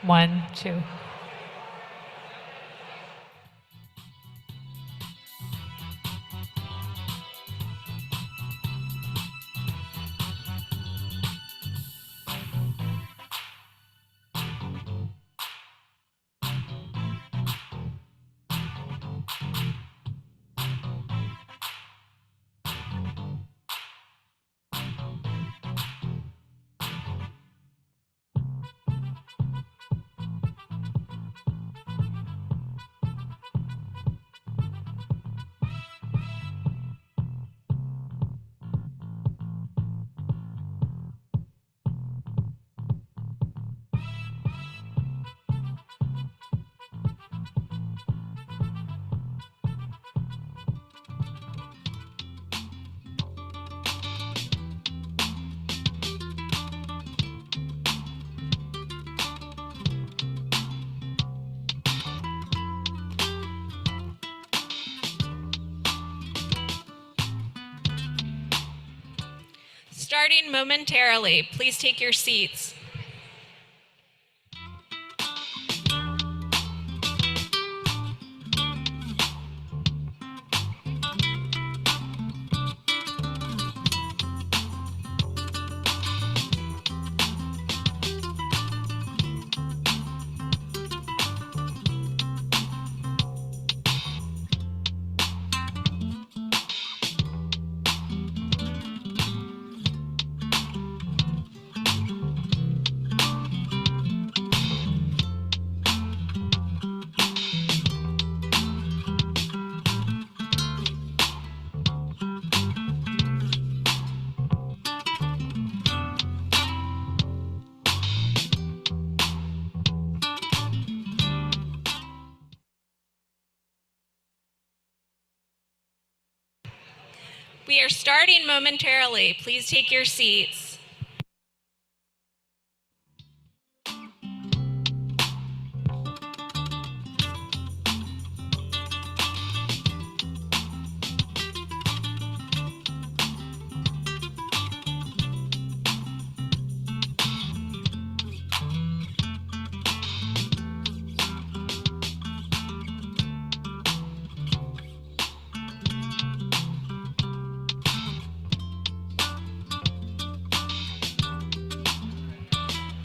1, 2. Starting momentarily, please take your seats. We are starting momentarily. Please take your seats.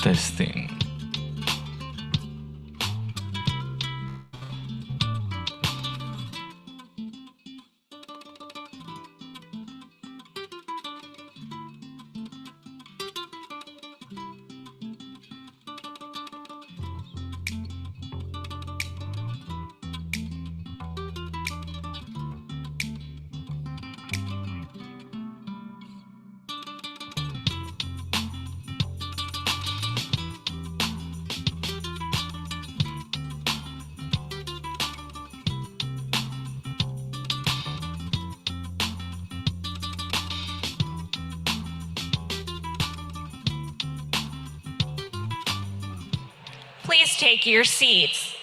Testing. Please take your seats.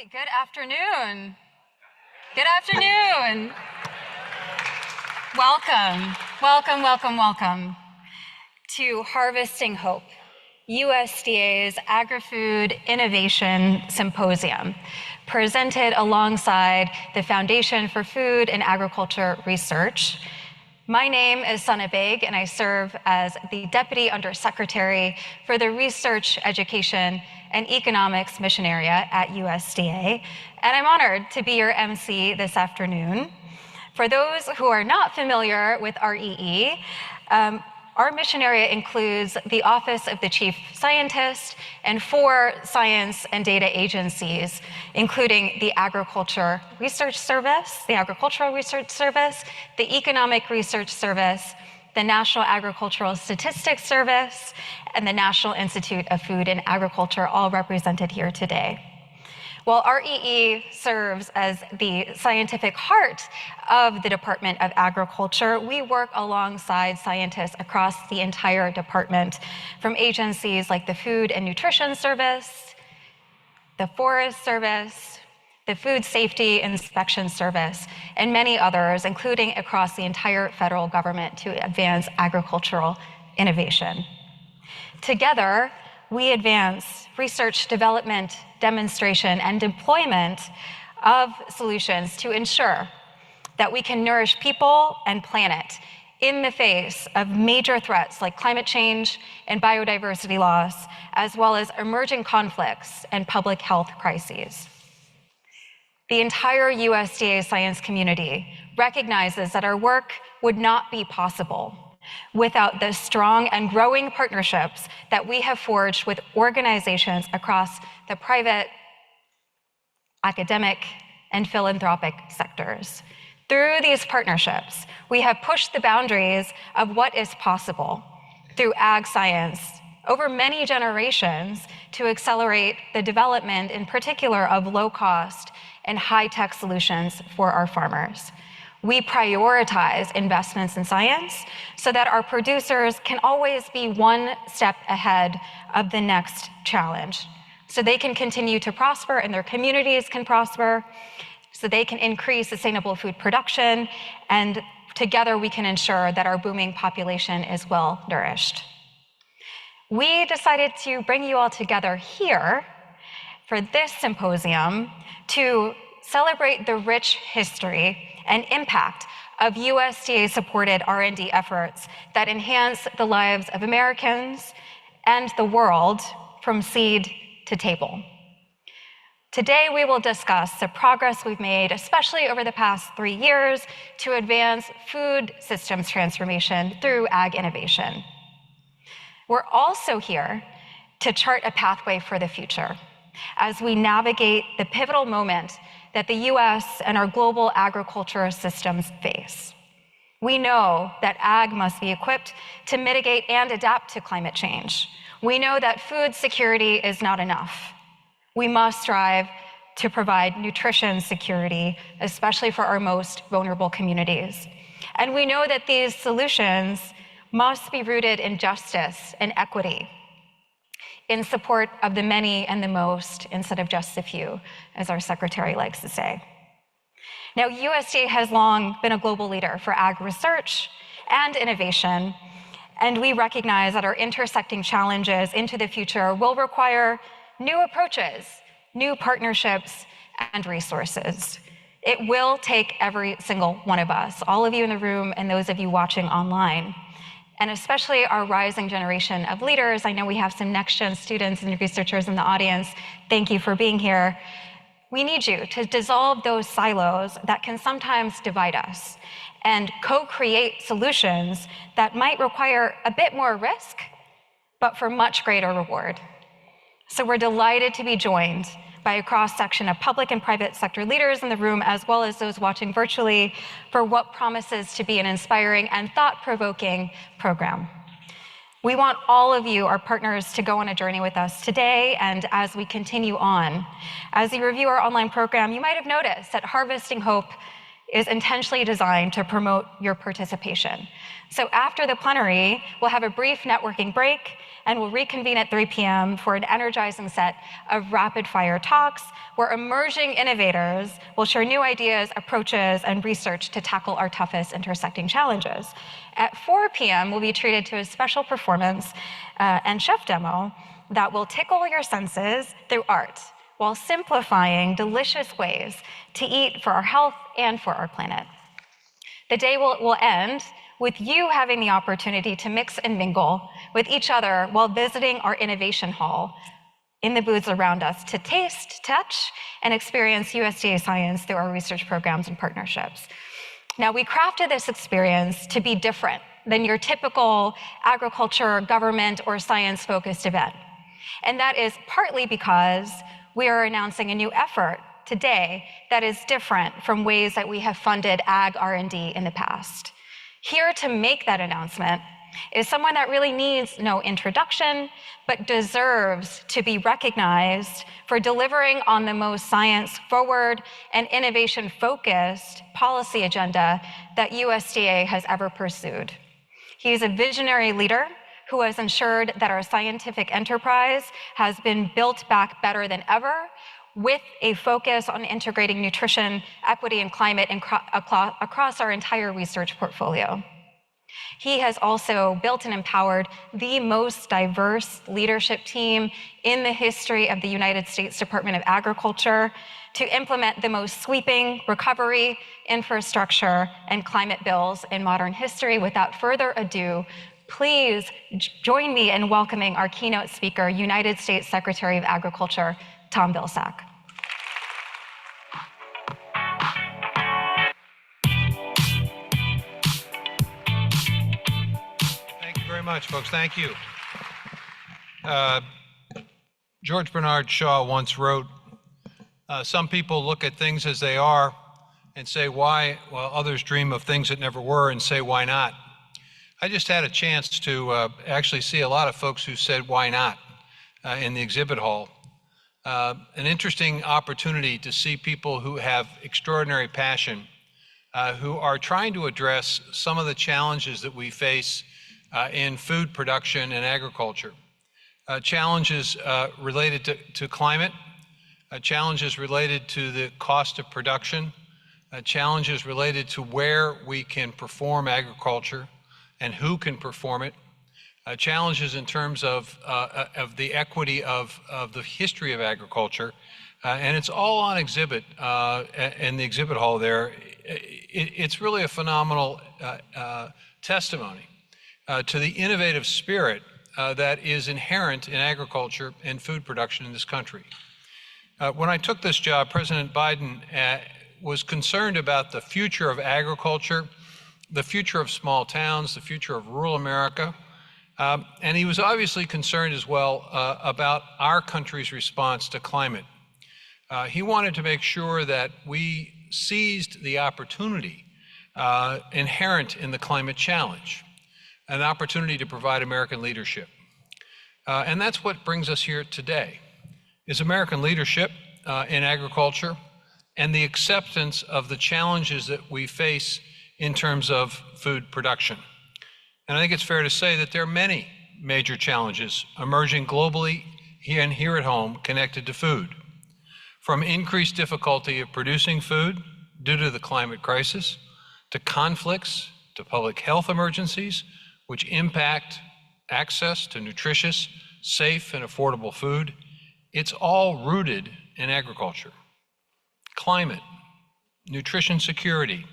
right, good afternoon. Good afternoon. Welcome, welcome, welcome, welcome to Harvesting Hope, USDA's Agrifood Innovation Symposium, presented alongside the Foundation for Food and Agriculture Research. My name is Sana Beg, and I serve as the Deputy Undersecretary for the Research, Education, and Economics Mission Area at USDA, and I'm honored to be your MC this afternoon. For those who are not familiar with REE, our mission area includes the Office of the Chief Scientist and 4 science and data agencies, including the Agriculture Research Service, the Agricultural Research Service, the Economic Research Service, the National Agricultural Statistics Service, and the National Institute of Food and Agriculture, all represented here today. While REE serves as the scientific heart of the Department of Agriculture, we work alongside scientists across the entire department, from agencies like the Food and Nutrition Service, the Forest Service, the Food Safety Inspection Service, and many others, including across the entire federal government, to advance agricultural innovation. Together, we advance research, development, demonstration, and deployment of solutions to ensure that we can nourish people and planet in the face of major threats like climate change and biodiversity loss, as well as emerging conflicts and public health crises. The entire USDA science community recognizes that our work would not be possible without the strong and growing partnerships that we have forged with organizations across the private, academic, and philanthropic sectors. Through these partnerships, we have pushed the boundaries of what is possible through ag science over many generations to accelerate the development, in particular, of low-cost and high-tech solutions for our farmers. We prioritize investments in science so that our producers can always be one step ahead of the next challenge, so they can continue to prosper and their communities can prosper, so they can increase sustainable food production, and together we can ensure that our booming population is well nourished. We decided to bring you all together here for this symposium to celebrate the rich history and impact of USDA-supported R&D efforts that enhance the lives of Americans and the world from seed to table. Today, we will discuss the progress we've made, especially over the past 3 years, to advance food systems transformation through ag innovation. We're also here to chart a pathway for the future as we navigate the pivotal moment that the US and our global agriculture systems face. We know that ag must be equipped to mitigate and adapt to climate change. We know that food security is not enough. We must strive to provide nutrition security, especially for our most vulnerable communities. And we know that these solutions must be rooted in justice and equity, in support of the many and the most instead of just the few, as our secretary likes to say. Now, USDA has long been a global leader for ag research and innovation, and we recognize that our intersecting challenges into the future will require new approaches, new partnerships, and resources. It will take every single one of us, all of you in the room and those of you watching online, and especially our rising generation of leaders. I know we have some next-gen students and researchers in the audience. Thank you for being here. We need you to dissolve those silos that can sometimes divide us and co-create solutions that might require a bit more risk, but for much greater reward. So we're delighted to be joined by a cross-section of public and private sector leaders in the room, as well as those watching virtually, for what promises to be an inspiring and thought-provoking program. We want all of you, our partners, to go on a journey with us today and as we continue on. As you review our online program, you might have noticed that Harvesting Hope is intentionally designed to promote your participation. So after the plenary, we'll have a brief networking break, and we'll reconvene at 3 p.m. for an energizing set of rapid-fire talks where emerging innovators will share new ideas, approaches, and research to tackle our toughest intersecting challenges. At 4 p.m., we'll be treated to a special performance and chef demo that will tickle your senses through art while simplifying delicious ways to eat for our health and for our planet. The day will end with you having the opportunity to mix and mingle with each other while visiting our innovation hall in the booths around us to taste, touch, and experience USDA science through our research programs and partnerships. Now, we crafted this experience to be different than your typical agriculture, government, or science-focused event. And that is partly because we are announcing a new effort today that is different from ways that we have funded ag R&D in the past. Here to make that announcement is someone that really needs no introduction, but deserves to be recognized for delivering on the most science-forward and innovation-focused policy agenda that USDA has ever pursued. He is a visionary leader who has ensured that our scientific enterprise has been built back better than ever, with a focus on integrating nutrition, equity, and climate across our entire research portfolio. He has also built and empowered the most diverse leadership team in the history of the United States Department of Agriculture to implement the most sweeping recovery, infrastructure, and climate bills in modern history. Without further ado, please join me in welcoming our keynote speaker, United States Secretary of Agriculture, Tom Vilsack. Thank you very much, folks. Thank you. George Bernard Shaw once wrote, some people look at things as they are and say why, while others dream of things that never were and say why not. I just had a chance to actually see a lot of folks who said why not in the exhibit hall. An interesting opportunity to see people who have extraordinary passion, who are trying to address some of the challenges that we face in food production and agriculture. Challenges related to climate, challenges related to the cost of production, challenges related to where we can perform agriculture and who can perform it, challenges in terms of the equity of the history of agriculture, and it's all on exhibit in the exhibit hall there. It's really a phenomenal testimony to the innovative spirit that is inherent in agriculture and food production in this country. When I took this job, President Biden was concerned about the future of agriculture, the future of small towns, the future of rural America. And he was obviously concerned as well about our country's response to climate. He wanted to make sure that we seized the opportunity inherent in the climate challenge, an opportunity to provide American leadership. And that's what brings us here today, is American leadership in agriculture and the acceptance of the challenges that we face in terms of food production. And I think it's fair to say that there are many major challenges emerging globally and here at home connected to food. From increased difficulty of producing food due to the climate crisis, to conflicts, to public health emergencies, which impact access to nutritious, safe, and affordable food, it's all rooted in agriculture. Climate, nutrition security,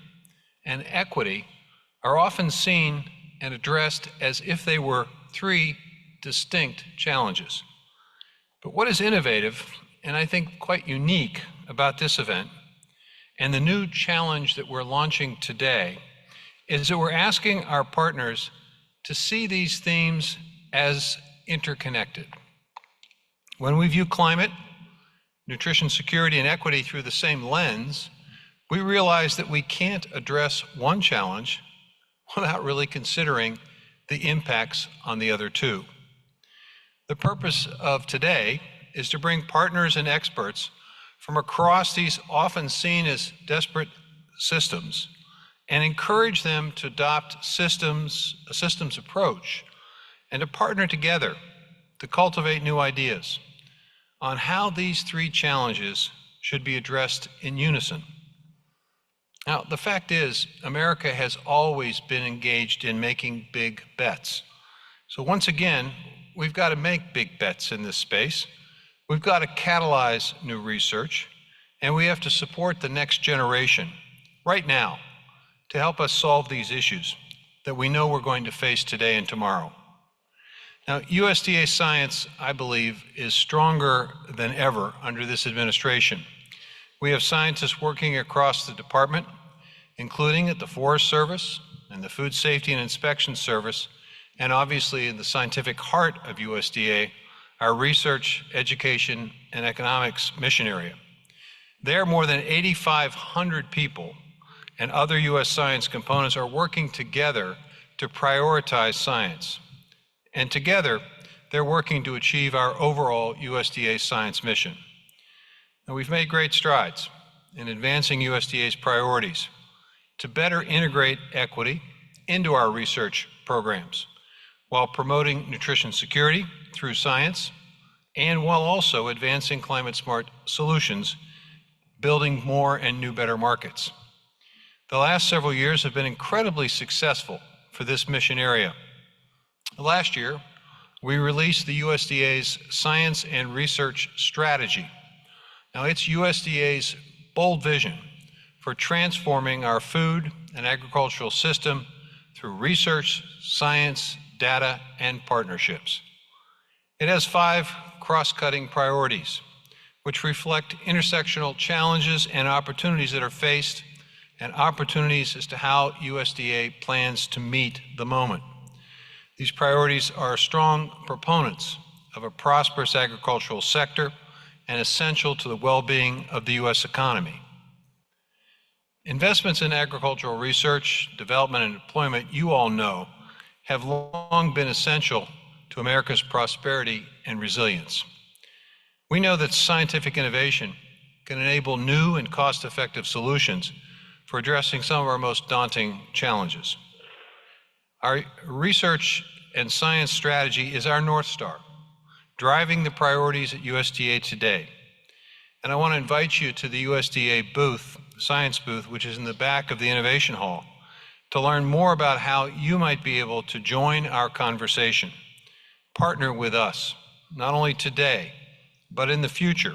and equity are often seen and addressed as if they were three distinct challenges. But what is innovative, and I think quite unique about this event, and the new challenge that we're launching today, is that we're asking our partners to see these themes as interconnected. When we view climate, nutrition security, and equity through the same lens, we realize that we can't address one challenge without really considering the impacts on the other two. The purpose of today is to bring partners and experts from across these often seen as systems and encourage them to adopt a systems approach and to partner together to cultivate new ideas on how these three challenges should be addressed in unison. Now, the fact is, America has always been engaged in making big bets. So once again, we've got to make big bets in this space. We've got to catalyze new research, and we have to support the next generation right now to help us solve these issues that we know we're going to face today and tomorrow. Now, USDA science, I believe, is stronger than ever under this administration. We have scientists working across the department, including at the Forest Service and the Food Safety and Inspection Service, and obviously in the scientific heart of USDA, our research, education, and economics mission area. There, more than 8,500 people and other U.S. science components are working together to prioritize science. And together, they're working to achieve our overall USDA science mission. Now, we've made great strides in advancing USDA's priorities to better integrate equity into our research programs while promoting nutrition security through science and while also advancing climate-smart solutions, building more and new better markets. The last several years have been incredibly successful for this mission area. Last year, we released the USDA's Science and Research Strategy. Now, it's USDA's bold vision for transforming our food and agricultural system through research, science, data, and partnerships. It has 5 cross-cutting priorities, which reflect intersectional challenges and opportunities that are faced, and opportunities as to how USDA plans to meet the moment. These priorities are strong proponents of a prosperous agricultural sector and essential to the well-being of the U.S. economy. Investments in agricultural research, development, and deployment, you all know, have long been essential to America's prosperity and resilience. We know that scientific innovation can enable new and cost-effective solutions for addressing some of our most daunting challenges. Our research and science strategy is our North Star, driving the priorities at USDA today. And I want to invite you to the USDA booth, science booth, which is in the back of the Innovation Hall, to learn more about how you might be able to join our conversation, partner with us, not only today, but in the future,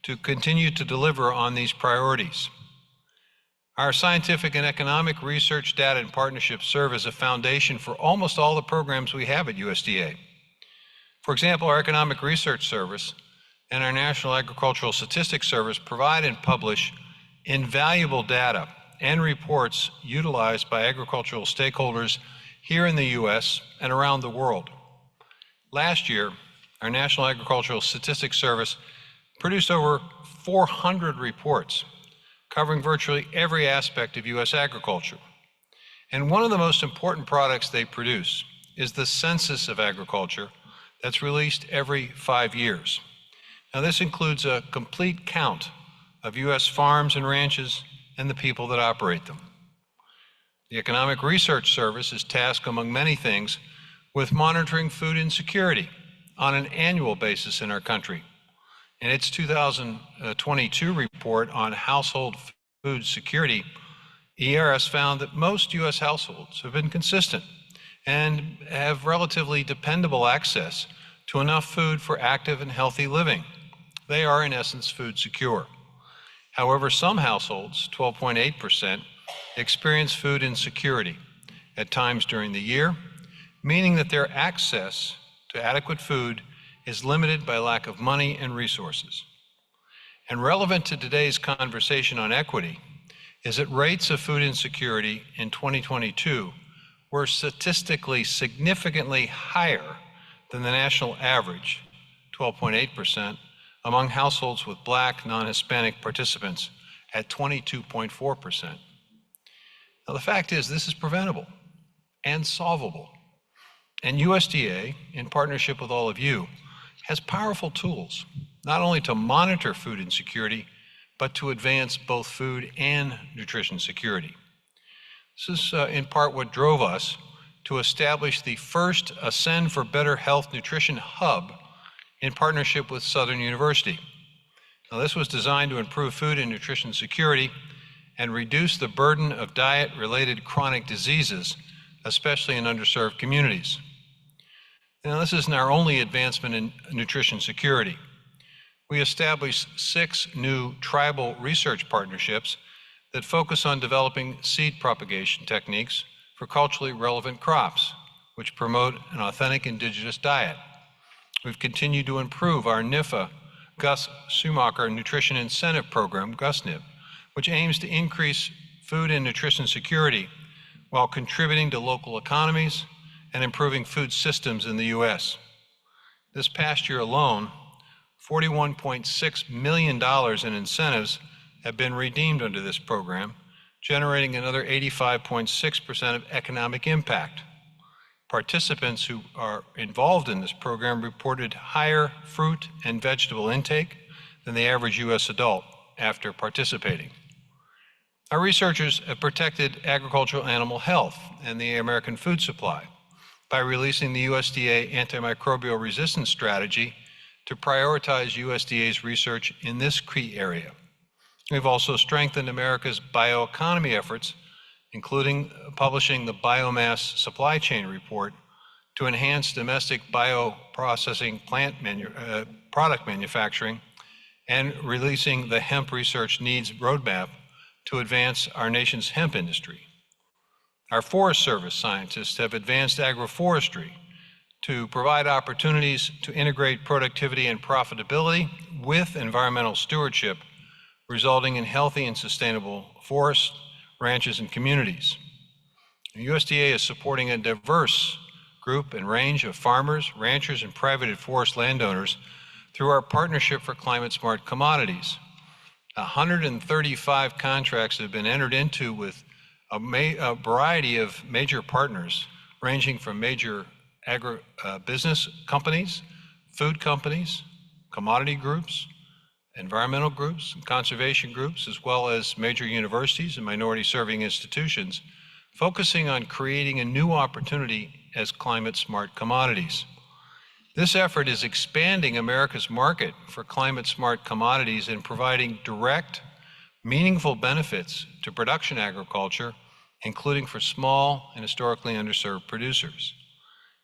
to continue to deliver on these priorities. Our scientific and economic research, data, and partnerships serve as a foundation for almost all the programs we have at USDA. For example, our Economic Research Service and our National Agricultural Statistics Service provide and publish invaluable data and reports utilized by agricultural stakeholders here in the U.S. and around the world. Last year, our National Agricultural Statistics Service produced over 400 reports covering virtually every aspect of U.S. agriculture. And one of the most important products they produce is the Census of Agriculture that's released every 5 years. Now, this includes a complete count of U.S. farms and ranches and the people that operate them. The Economic Research Service is tasked, among many things, with monitoring food insecurity on an annual basis in our country. In its 2022 report on household food security, ERS found that most U.S. households have been consistent and have relatively dependable access to enough food for active and healthy living. They are, in essence, food secure. However, some households, 12.8%, experience food insecurity at times during the year, meaning that their access to adequate food is limited by lack of money and resources. And relevant to today's conversation on equity is that rates of food insecurity in 2022 were statistically significantly higher than the national average, 12.8%, among households with Black, non-Hispanic participants at 22.4%. Now, the fact is, this is preventable and solvable. And USDA, in partnership with all of you, has powerful tools, not only to monitor food insecurity, but to advance both food and nutrition security. This is in part what drove us to establish the first Ascend for Better Health Nutrition Hub in partnership with Southern University. Now, this was designed to improve food and nutrition security and reduce the burden of diet-related chronic diseases, especially in underserved communities. Now, this isn't our only advancement in nutrition security. We established 6 new tribal research partnerships that focus on developing seed propagation techniques for culturally relevant crops, which promote an authentic indigenous diet. We've continued to improve our NIFA Gus Schumacher Nutrition Incentive Program, GUSNIP, which aims to increase food and nutrition security while contributing to local economies and improving food systems in the U.S. This past year alone, $41.6 million in incentives have been redeemed under this program, generating another 85.6% of economic impact. Participants who are involved in this program reported higher fruit and vegetable intake than the average U.S. adult after participating. Our researchers have protected agricultural animal health and the American food supply by releasing the USDA antimicrobial resistance strategy to prioritize USDA's research in this key area. We've also strengthened America's bioeconomy efforts, including publishing the Biomass Supply Chain Report to enhance domestic bioprocessing product manufacturing, and releasing the Hemp Research Needs Roadmap to advance our nation's hemp industry. Our Forest Service scientists have advanced agroforestry to provide opportunities to integrate productivity and profitability with environmental stewardship, resulting in healthy and sustainable forests, ranches, and communities. The USDA is supporting a diverse group and range of farmers, ranchers, and private forest landowners through our Partnership for Climate Smart Commodities. 135 contracts have been entered into with a variety of major partners, ranging from major business companies, food companies, commodity groups, environmental groups, and conservation groups, as well as major universities and minority-serving institutions, focusing on creating a new opportunity as climate-smart commodities. This effort is expanding America's market for climate-smart commodities and providing direct, meaningful benefits to production agriculture, including for small and historically underserved producers.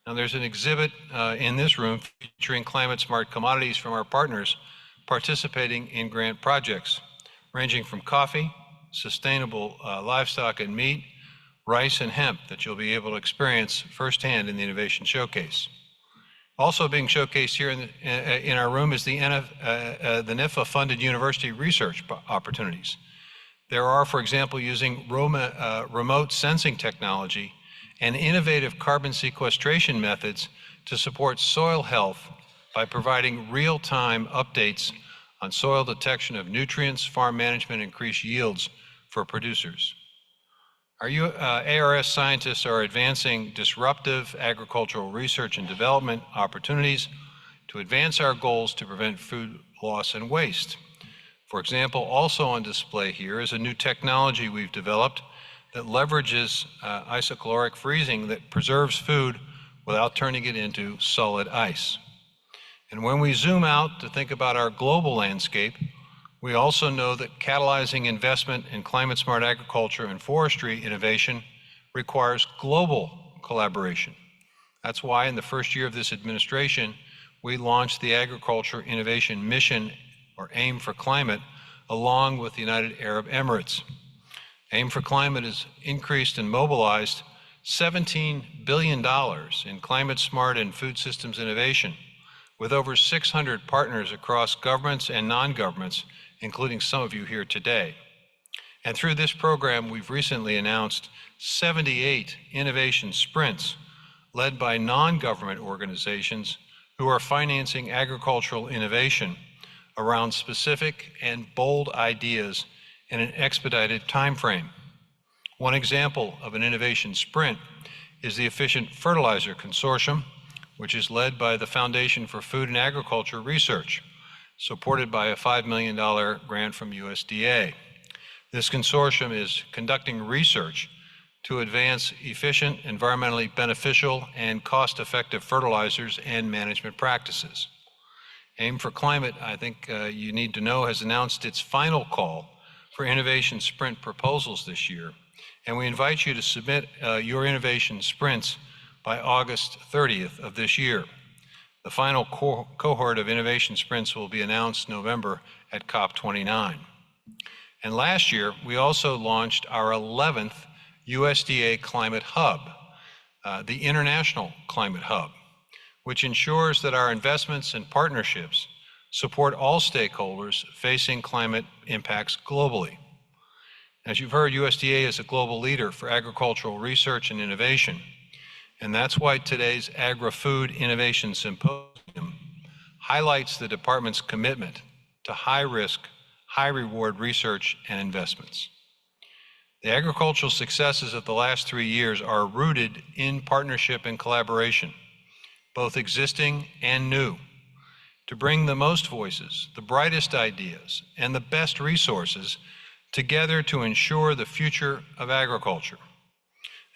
Now, there's an exhibit in this room featuring climate-smart commodities from our partners participating in grant projects, ranging from coffee, sustainable livestock and meat, rice, and hemp that you'll be able to experience firsthand in the Innovation Showcase. Also being showcased here in our room is the NIFA-funded university research opportunities. There are, for example, using remote sensing technology and innovative carbon sequestration methods to support soil health by providing real-time updates on soil detection of nutrients, farm management, and increased yields for producers. Our ARS scientists are advancing disruptive agricultural research and development opportunities to advance our goals to prevent food loss and waste. For example, also on display here is a new technology we've developed that leverages isocaloric freezing that preserves food without turning it into solid ice. And when we zoom out to think about our global landscape, we also know that catalyzing investment in climate-smart agriculture and forestry innovation requires global collaboration. That's why in the first year of this administration, we launched the Agriculture Innovation Mission, or AIM for Climate, along with the United Arab Emirates. AIM for Climate has increased and mobilized $17 billion in climate-smart and food systems innovation, with over 600 partners across governments and non-governments, including some of you here today. And through this program, we've recently announced 78 innovation sprints led by non-government organizations who are financing agricultural innovation around specific and bold ideas in an expedited time frame. One example of an innovation sprint is the Efficient Fertilizer Consortium, which is led by the Foundation for Food and Agriculture Research. supported by a $5 million grant from USDA. This consortium is conducting research to advance efficient, environmentally beneficial, and cost-effective fertilizers and management practices. AIM for Climate, I think you need to know, has announced its final call for innovation sprint proposals this year, and we invite you to submit your innovation sprints by August 30th of this year. The final cohort of innovation sprints will be announced November at COP29. And last year, we also launched our 11th USDA Climate Hub, the International Climate Hub, which ensures that our investments and partnerships support all stakeholders facing climate impacts globally. As you've heard, USDA is a global leader for agricultural research and innovation, and that's why today's Agrifood Innovation Symposium highlights the department's commitment to high-risk, high-reward research and investments. The agricultural successes of the last 3 years are rooted in partnership and collaboration, both existing and new, to bring the most voices, the brightest ideas, and the best resources together to ensure the future of agriculture.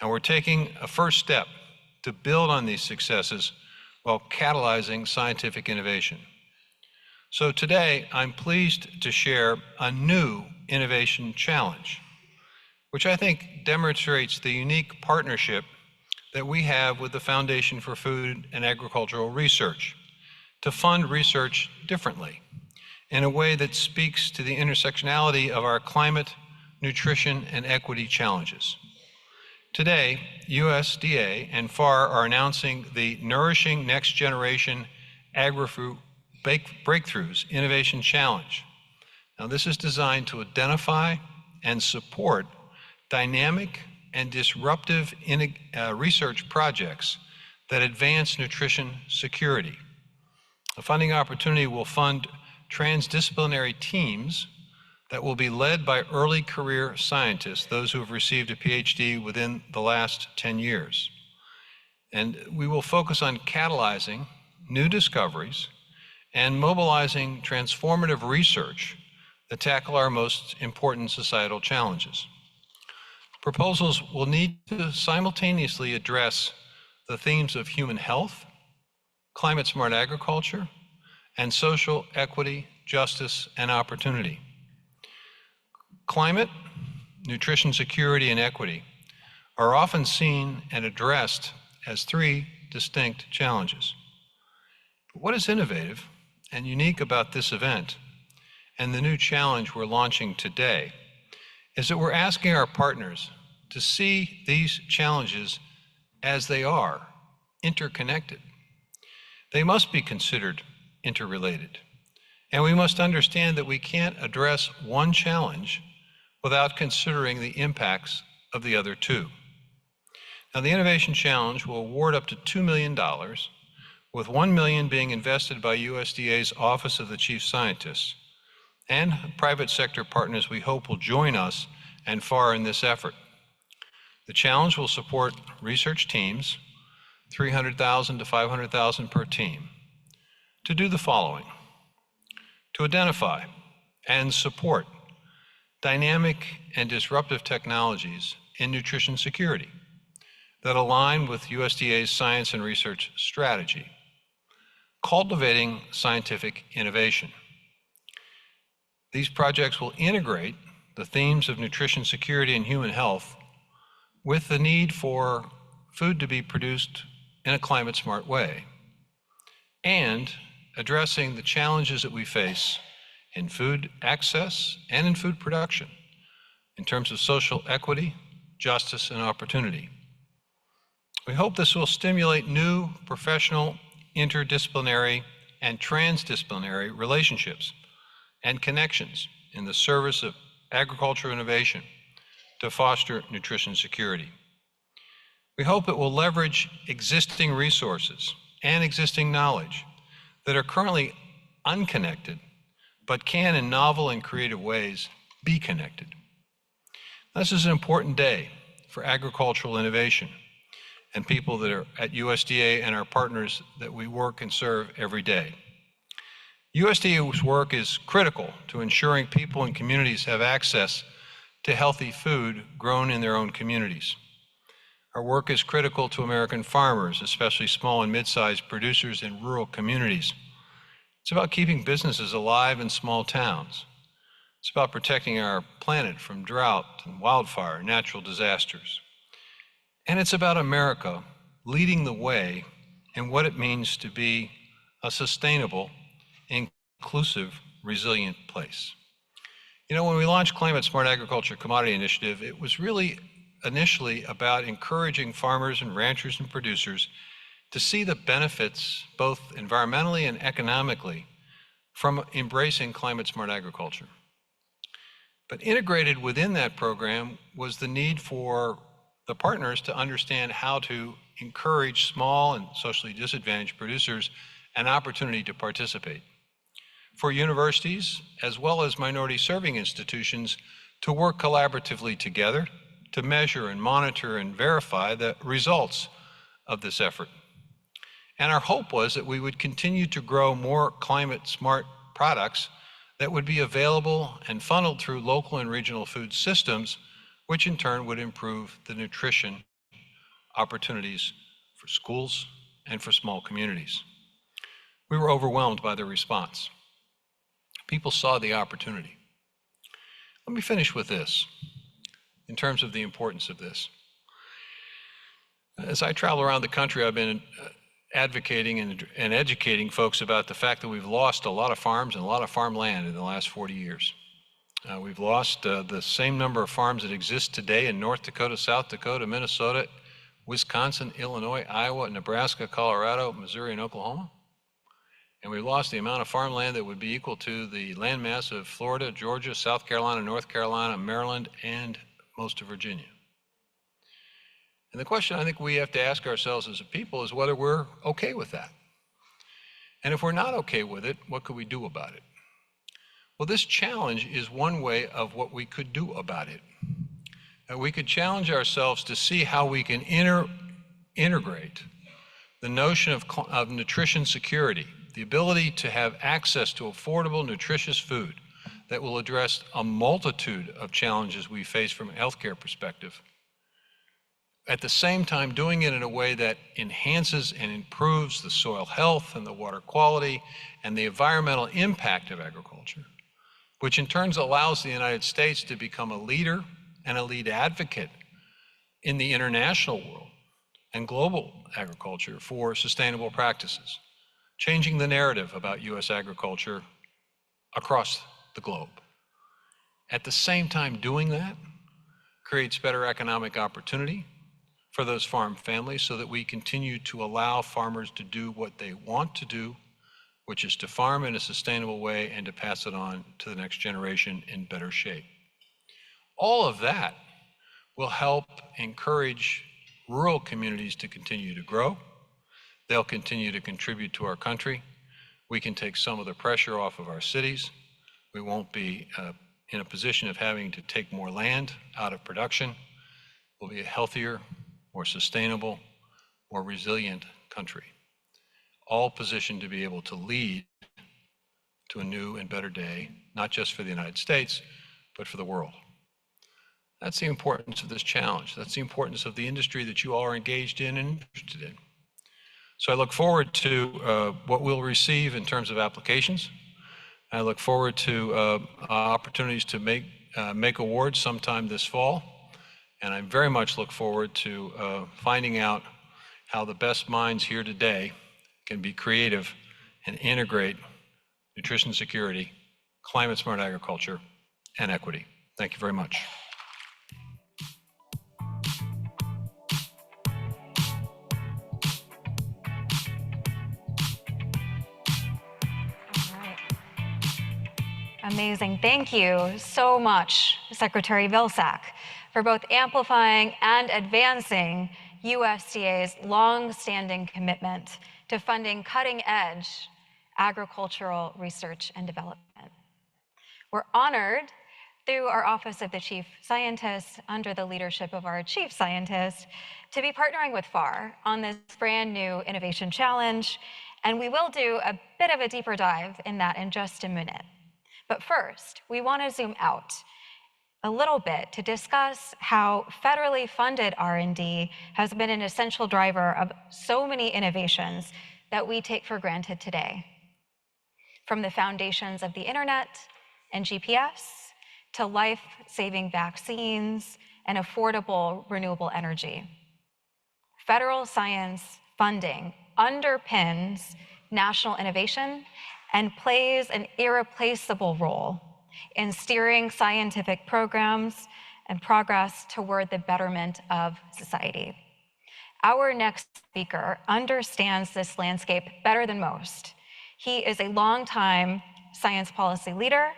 And we're taking a first step to build on these successes while catalyzing scientific innovation. So today, I'm pleased to share a new innovation challenge, which I think demonstrates the unique partnership that we have with the Foundation for Food and Agricultural Research to fund research differently in a way that speaks to the intersectionality of our climate, nutrition, and equity challenges. Today, USDA and FAR are announcing the Nourishing Next Generation Agrifood Breakthroughs Innovation Challenge. Now, this is designed to identify and support dynamic and disruptive research projects that advance nutrition security. The funding opportunity will fund transdisciplinary teams that will be led by early career scientists, those who have received a PhD within the last 10 years. And we will focus on catalyzing new discoveries and mobilizing transformative research that tackle our most important societal challenges. Proposals will need to simultaneously address the themes of human health, climate-smart agriculture, and social equity, justice, and opportunity. Climate, nutrition security, and equity are often seen and addressed as three distinct challenges. But what is innovative and unique about this event and the new challenge we're launching today is that we're asking our partners to see these challenges as they are, interconnected. They must be considered interrelated. And we must understand that we can't address one challenge without considering the impacts of the other two. Now, the Innovation Challenge will award up to $2 million, with $1 million being invested by USDA's Office of the Chief Scientist, and private sector partners we hope will join us and FAR in this effort. The challenge will support research teams, $300,000 to $500,000 per team, to do the following: to identify and support dynamic and disruptive technologies in nutrition security that align with USDA's science and research strategy, cultivating scientific innovation. These projects will integrate the themes of nutrition security and human health with the need for food to be produced in a climate-smart way, and addressing the challenges that we face in food access and in food production in terms of social equity, justice, and opportunity. We hope this will stimulate new professional, interdisciplinary, and transdisciplinary relationships and connections in the service of agricultural innovation to foster nutrition security. We hope it will leverage existing resources and existing knowledge that are currently unconnected, but can, in novel and creative ways, be connected. This is an important day for agricultural innovation and people that are at USDA and our partners that we work and serve every day. USDA's work is critical to ensuring people and communities have access to healthy food grown in their own communities. Our work is critical to American farmers, especially small and mid-sized producers in rural communities. It's about keeping businesses alive in small towns. It's about protecting our planet from drought and wildfire, natural disasters. And it's about America leading the way in what it means to be a sustainable, inclusive, resilient place. You know, when we launched Climate Smart Agriculture Commodity Initiative, it was really initially about encouraging farmers and ranchers and producers to see the benefits, both environmentally and economically, from embracing climate smart agriculture. But integrated within that program was the need for the partners to understand how to encourage small and socially disadvantaged producers an opportunity to participate. For universities, as well as minority serving institutions, to work collaboratively together to measure and monitor and verify the results of this effort. And our hope was that we would continue to grow more climate smart products that would be available and funneled through local and regional food systems, which in turn would improve the nutrition opportunities for schools and for small communities. We were overwhelmed by the response. People saw the opportunity. Let me finish with this, in terms of the importance of this. As I travel around the country, I've been advocating and educating folks about the fact that we've lost a lot of farms and a lot of farmland in the last 40 years. We've lost the same number of farms that exist today in North Dakota, South Dakota, Minnesota, Wisconsin, Illinois, Iowa, Nebraska, Colorado, Missouri, and Oklahoma. And we lost the amount of farmland that would be equal to the landmass of Florida, Georgia, South Carolina, North Carolina, Maryland, and most of Virginia. And the question I think we have to ask ourselves as a people is whether we're okay with that. And if we're not okay with it, what could we do about it? Well, this challenge is one way of what we could do about it. We could challenge ourselves to see how we can integrate the notion of nutrition security, the ability to have access to affordable, nutritious food that will address a multitude of challenges we face from a healthcare perspective. At the same time, doing it in a way that enhances and improves the soil health and the water quality and the environmental impact of agriculture, which in turn allows the United States to become a leader and a lead advocate in the international world and global agriculture for sustainable practices, changing the narrative about U.S. agriculture across the globe. At the same time, doing that creates better economic opportunity for those farm families so that we continue to allow farmers to do what they want to do, which is to farm in a sustainable way and to pass it on to the next generation in better shape. All of that will help encourage rural communities to continue to grow. They'll continue to contribute to our country. We can take some of the pressure off of our cities. We won't be in a position of having to take more land out of production. We'll be a healthier, more sustainable, more resilient country, all positioned to be able to lead to a new and better day, not just for the United States, but for the world. That's the importance of this challenge. That's the importance of the industry that you all are engaged in and interested in. So I look forward to what we'll receive in terms of applications. I look forward to opportunities to make awards sometime this fall. And I very much look forward to finding out how the best minds here today can be creative and integrate nutrition security, climate smart agriculture, and equity. Thank you very much. Amazing. Thank you so much, Secretary Vilsack, for both amplifying and advancing USDA's long-standing commitment to funding cutting-edge agricultural research and development. We're honored through our Office of the Chief Scientist, under the leadership of our Chief Scientist, to be partnering with FAR on this brand new innovation challenge And we will do a bit of a deeper dive in that in just a minute. But first, we want to zoom out a little bit to discuss how federally funded R&D has been an essential driver of so many innovations that we take for granted today. From the foundations of the internet and GPS to life-saving vaccines and affordable renewable energy. Federal science funding underpins national innovation and plays an irreplaceable role in steering scientific programs and progress toward the betterment of society. Our next speaker understands this landscape better than most. He is a longtime science policy leader,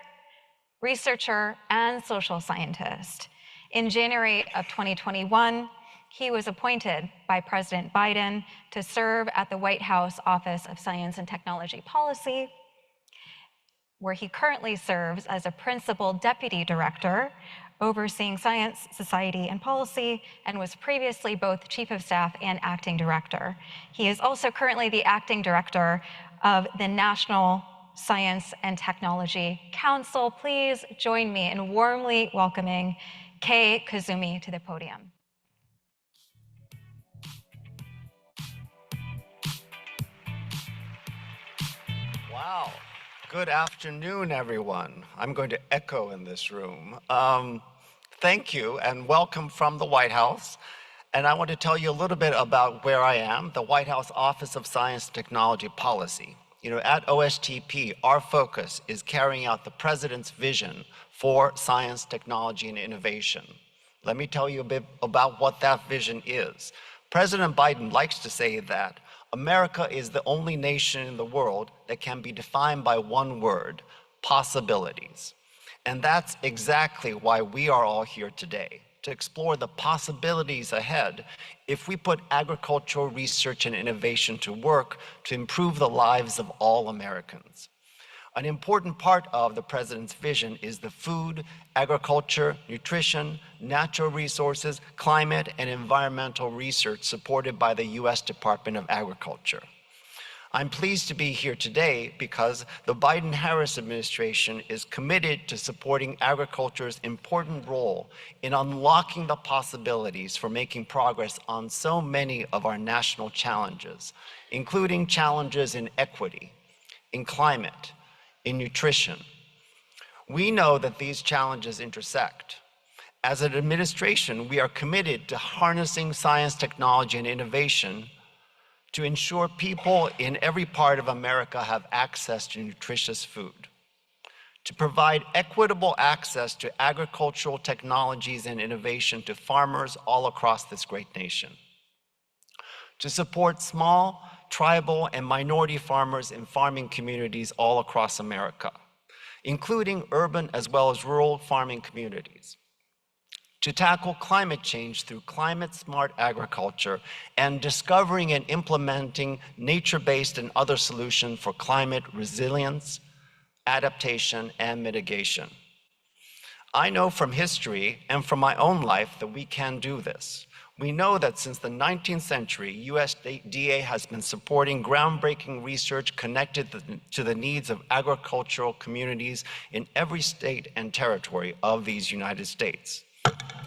researcher, and social scientist. In January of 2021, he was appointed by President Biden to serve at the White House Office of Science and Technology Policy, where he currently serves as a principal deputy director overseeing science, society, and policy, and was previously both chief of staff and acting director. He is also currently the acting director of the National Science and Technology Council. Please join me in warmly welcoming Kei Kazumi to the podium. Wow. Good afternoon, everyone. I'm going to echo in this room. Thank you and welcome from the White House. And I want to tell you a little bit about where I am, the White House Office of Science and Technology Policy. You know, at OSTP, our focus is carrying out the President's vision for science, technology, and innovation. Let me tell you a bit about what that vision is. President Biden likes to say that America is the only nation in the world that can be defined by one word: possibilities. And that's exactly why we are all here today, to explore the possibilities ahead if we put agricultural research and innovation to work to improve the lives of all Americans. An important part of the President's vision is the food, agriculture, nutrition, natural resources, climate, and environmental research supported by the U.S. Department of Agriculture. I'm pleased to be here today because the Biden-Harris administration is committed to supporting agriculture's important role in unlocking the possibilities for making progress on so many of our national challenges, including challenges in equity, in climate, in nutrition. We know that these challenges intersect. As an administration, we are committed to harnessing science, technology, and innovation to ensure people in every part of America have access to nutritious food, to provide equitable access to agricultural technologies and innovation to farmers all across this great nation, to support small, tribal, and minority farmers in farming communities all across America, including urban as well as rural farming communities, to tackle climate change through climate-smart agriculture and discovering and implementing nature-based and other solutions for climate resilience, adaptation, and mitigation. I know from history and from my own life that we can do this. We know that since the 19th century, USDA has been supporting groundbreaking research connected to the needs of agricultural communities in every state and territory of these United States.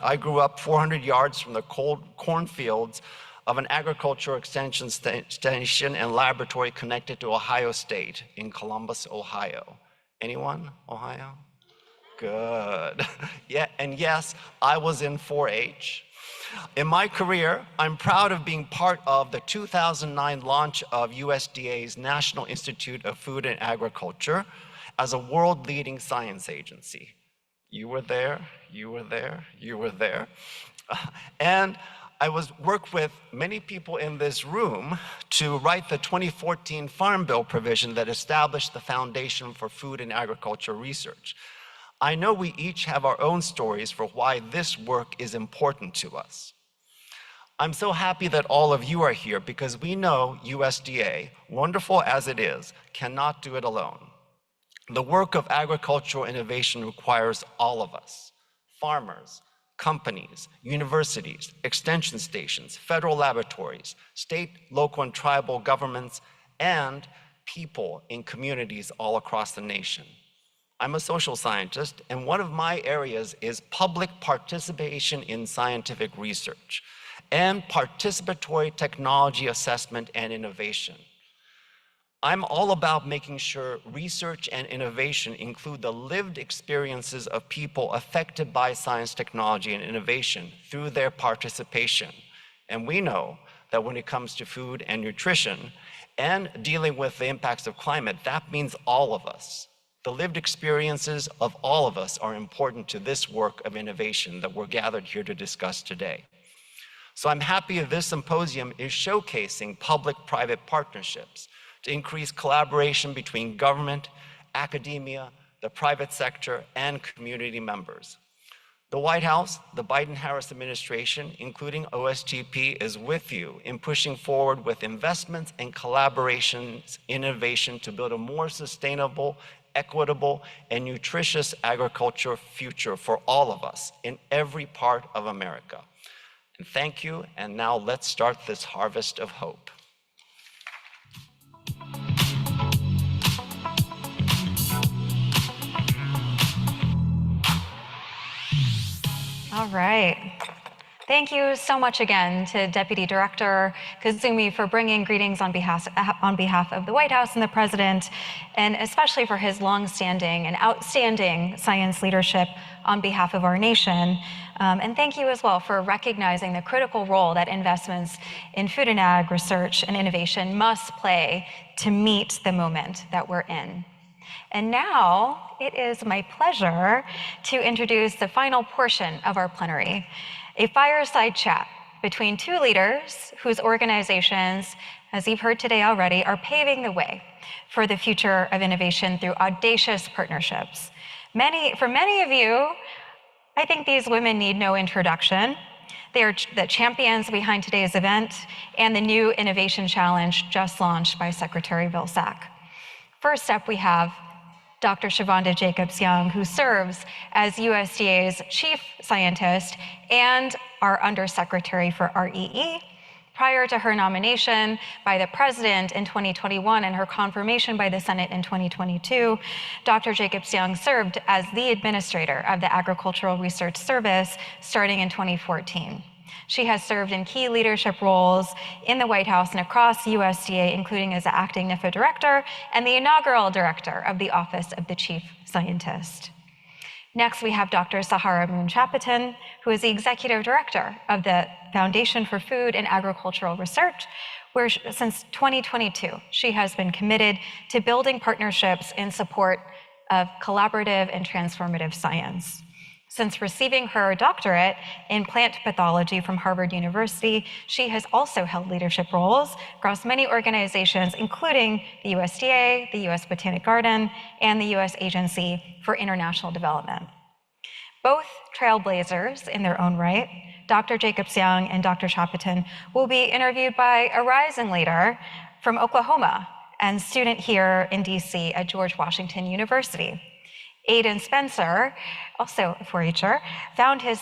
I grew up 400 yards from the cold cornfields of an agricultural extension station and laboratory connected to Ohio State in Columbus, Ohio. Anyone? Ohio? Good. Yeah, and yes, I was in 4-H. In my career, I'm proud of being part of the 2009 launch of USDA's National Institute of Food and Agriculture as a world-leading science agency. You were there, you were there, you were there. And I worked with many people in this room to write the 2014 Farm Bill provision that established the foundation for food and agriculture research. I know we each have our own stories for why this work is important to us. I'm so happy that all of you are here because we know USDA, wonderful as it is, cannot do it alone. The work of agricultural innovation requires all of us: farmers, companies, universities, extension stations, federal laboratories, state, local, and tribal governments, and people in communities all across the nation. I'm a social scientist, and one of my areas is public participation in scientific research and participatory technology assessment and innovation. I'm all about making sure research and innovation include the lived experiences of people affected by science, technology, and innovation through their participation. And we know that when it comes to food and nutrition and dealing with the impacts of climate, that means all of us. The lived experiences of all of us are important to this work of innovation that we're gathered here to discuss today. So I'm happy that this symposium is showcasing public-private partnerships to increase collaboration between government, academia, the private sector, and community members. The White House, the Biden-Harris administration, including OSTP, is with you in pushing forward with investments and collaborations, innovation to build a more sustainable, equitable, and nutritious agriculture future for all of us in every part of America. And thank you, and now let's start this harvest of hope. All right. Thank you so much again to Deputy Director Kazumi for bringing greetings on behalf of the White House and the President, and especially for his longstanding and outstanding science leadership on behalf of our nation. And thank you as well for recognizing the critical role that investments in food and ag research and innovation must play to meet the moment that we're in. And now it is my pleasure to introduce the final portion of our plenary, a fireside chat between two leaders whose organizations, as you've heard today already, are paving the way for the future of innovation through audacious partnerships. For many of you, I think these women need no introduction. They are the champions behind today's event and the new Innovation Challenge just launched by Secretary Vilsack. First up, we have Dr. Shavonda Jacobs-Young, who serves as USDA's chief scientist and our undersecretary for REE. Prior to her nomination by the President in 2021 and her confirmation by the Senate in 2022, Dr. Jacobs-Young served as the administrator of the Agricultural Research Service starting in 2014. She has served in key leadership roles in the White House and across USDA, including as the acting NIFA director and the inaugural director of the Office of the Chief Scientist. Next, we have Dr. Sahara Moon-Chapatin, who is the executive director of the Foundation for Food and Agricultural Research, where since 2022, she has been committed to building partnerships in support of collaborative and transformative science. Since receiving her doctorate in plant pathology from Harvard University, she has also held leadership roles across many organizations, including the USDA, the US Botanic Garden, and the US Agency for International Development. Both trailblazers in their own right, Dr. Jacobs-Young and Dr. Chapatin will be interviewed by a rising leader from Oklahoma and student here in DC at George Washington University. Aidan Spencer, also a 4-H'er, found his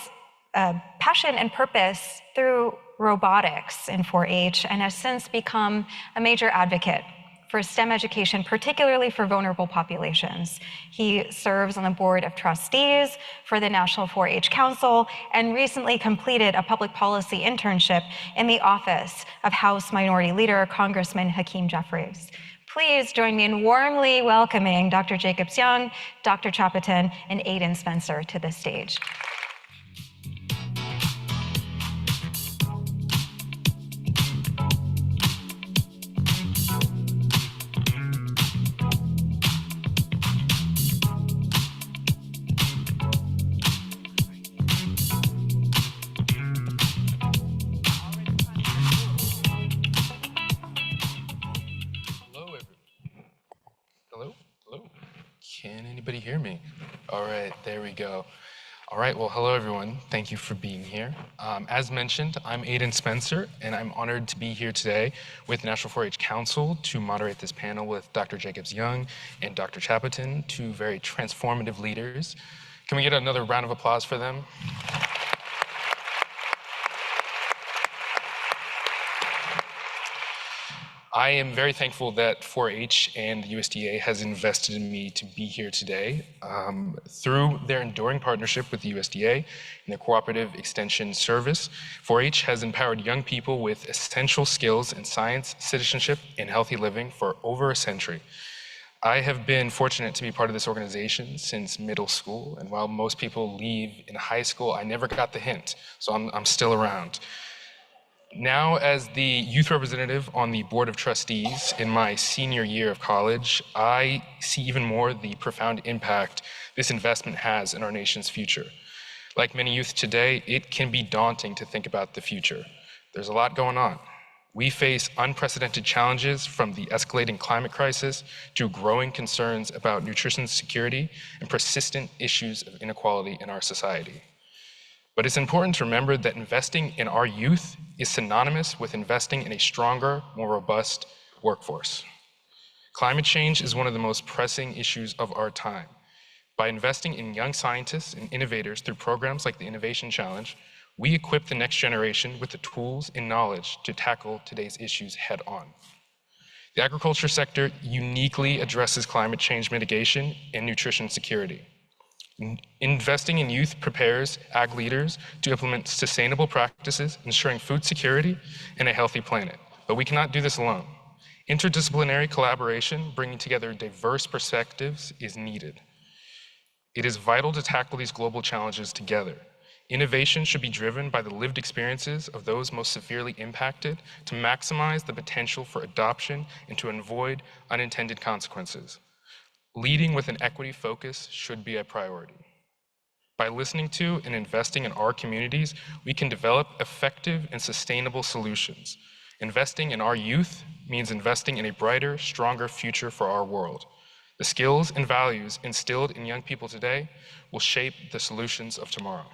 passion and purpose through robotics in 4-H and has since become a major advocate for STEM education, particularly for vulnerable populations. He serves on the board of trustees for the National 4-H Council and recently completed a public policy internship in the office of House Minority Leader, Congressman Hakeem Jeffries. Please join me in warmly welcoming Dr. Jacobs-Young, Dr. Chapatin, and Aidan Spencer to the stage. Can anybody hear me? All right, there we go. All right, well, hello everyone. Thank you for being here. As mentioned, I'm Aidan Spencer, and I'm honored to be here today with the National 4-H Council to moderate this panel with Dr. Jacobs-Young and Dr. Chapatin, two very transformative leaders. Can we get another round of applause for them? I am very thankful that 4-H and the USDA has invested in me to be here today. Through their enduring partnership with the USDA and their Cooperative Extension Service, 4-H has empowered young people with essential skills in science, citizenship, and healthy living for over a century. I have been fortunate to be part of this organization since middle school, and while most people leave in high school, I never got the hint, so I'm still around. Now, as the youth representative on the Board of Trustees in my senior year of college, I see even more the profound impact this investment has in our nation's future. Like many youth today, it can be daunting to think about the future. There's a lot going on. We face unprecedented challenges, from the escalating climate crisis to growing concerns about nutrition security and persistent issues of inequality in our society. But it's important to remember that investing in our youth is synonymous with investing in a stronger, more robust workforce. Climate change is one of the most pressing issues of our time. By investing in young scientists and innovators through programs like the Innovation Challenge, we equip the next generation with the tools and knowledge to tackle today's issues head on. The agriculture sector uniquely addresses climate change mitigation and nutrition security. Investing in youth prepares ag leaders to implement sustainable practices, ensuring food security and a healthy planet. But we cannot do this alone. Interdisciplinary collaboration, bringing together diverse perspectives, is needed. It is vital to tackle these global challenges together. Innovation should be driven by the lived experiences of those most severely impacted to maximize the potential for adoption and to avoid unintended consequences. Leading with an equity focus should be a priority. By listening to and investing in our communities, we can develop effective and sustainable solutions. Investing in our youth means investing in a brighter, stronger future for our world. The skills and values instilled in young people today will shape the solutions of tomorrow.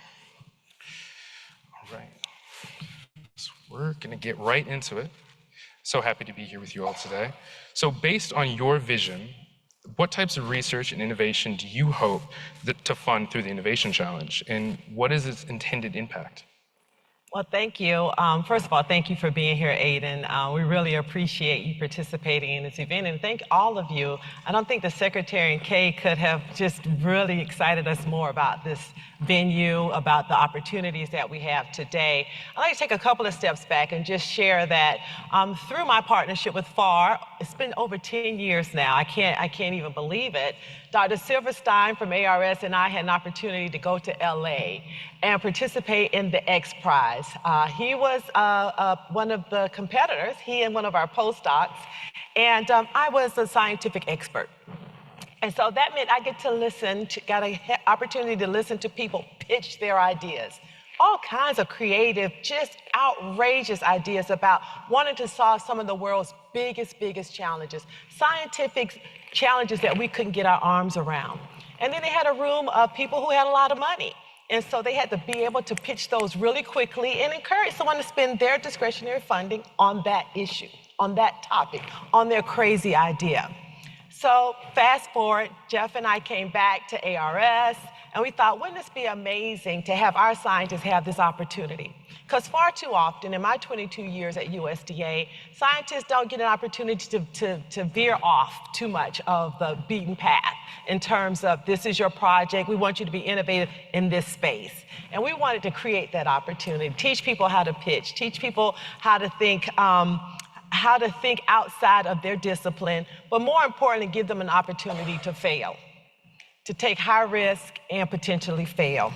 All right, so we're gonna get right into it. So happy to be here with you all today. So based on your vision, what types of research and innovation do you hope to fund through the Innovation Challenge, and what is its intended impact? Well, thank you. First of all, thank you for being here, Aiden. We really appreciate you participating in this event, and thank all of you. I don't think the Secretary and Kay could have just really excited us more about this venue, about the opportunities that we have today. I'd like to take a couple of steps back and just share that through my partnership with FAR, it's been over 10 years now. I can't even believe it. Dr. Silverstein from ARS and I had an opportunity to go to LA and participate in the X Prize. He was one of the competitors, he and one of our postdocs, and I was a scientific expert. And so that meant I got an opportunity to listen to people pitch their ideas. All kinds of creative, just outrageous ideas about wanting to solve some of the world's biggest challenges, scientific challenges that we couldn't get our arms around. And then they had a room of people who had a lot of money. And so they had to be able to pitch those really quickly and encourage someone to spend their discretionary funding on that issue, on that topic, on their crazy idea. So fast forward, Jeff and I came back to ARS, and we thought, wouldn't this be amazing to have our scientists have this opportunity? Because far too often, in my 22 years at USDA, scientists don't get an opportunity to veer off too much of the beaten path in terms of, this is your project, we want you to be innovative in this space. And we wanted to create that opportunity, teach people how to pitch, teach people how to think outside of their discipline, but more importantly, give them an opportunity to fail, to take high risk and potentially fail.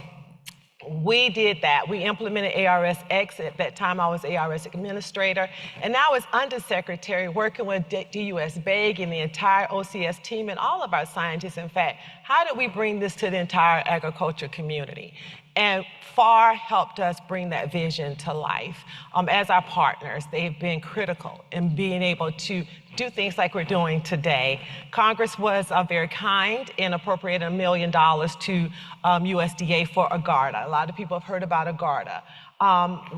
We did that. We implemented ARS-X. At that time, I was ARS administrator. And now as undersecretary, working with DUS BEG and the entire OCS team and all of our scientists, in fact, how did we bring this to the entire agriculture community? And FAR helped us bring that vision to life. As our partners, they've been critical in being able to do things like we're doing today. Congress was very kind and appropriated $1 million to USDA for AGARDA. A lot of people have heard about AGARDA.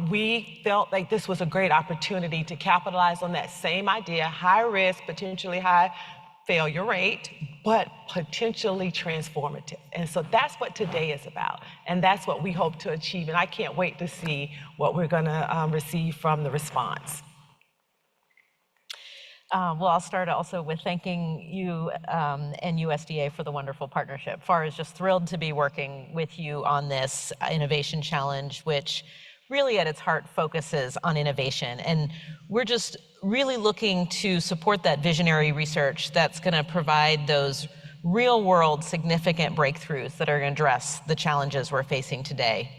We felt like this was a great opportunity to capitalize on that same idea, high risk, potentially high failure rate, but potentially transformative. And so that's what today is about. And that's what we hope to achieve. And I can't wait to see what we're gonna receive from the response. Well, I'll start also with thanking you and USDA for the wonderful partnership. FAR is just thrilled to be working with you on this innovation challenge, which really at its heart focuses on innovation. And we're just really looking to support that visionary research that's going to provide those real world significant breakthroughs that are going to address the challenges we're facing today.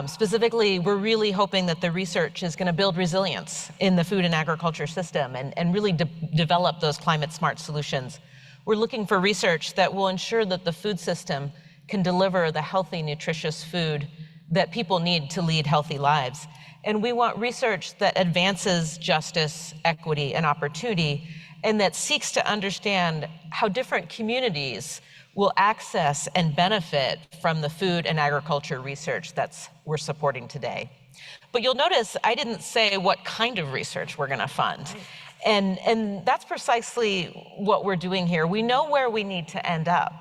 Specifically, we're really hoping that the research is going to build resilience in the food and agriculture system and really develop those climate smart solutions. We're looking for research that will ensure that the food system can deliver the healthy, nutritious food that people need to lead healthy lives. And we want research that advances justice, equity, and opportunity, and that seeks to understand how different communities will access and benefit from the food and agriculture research we're supporting today. But you'll notice I didn't say what kind of research we're going to fund. And that's precisely what we're doing here. We know where we need to end up,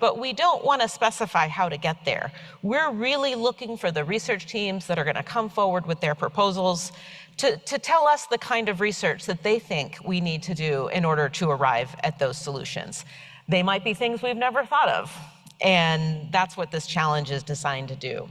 but we don't want to specify how to get there. We're really looking for the research teams that are going to come forward with their proposals to tell us the kind of research that they think we need to do in order to arrive at those solutions. They might be things we've never thought of, and that's what this challenge is designed to do.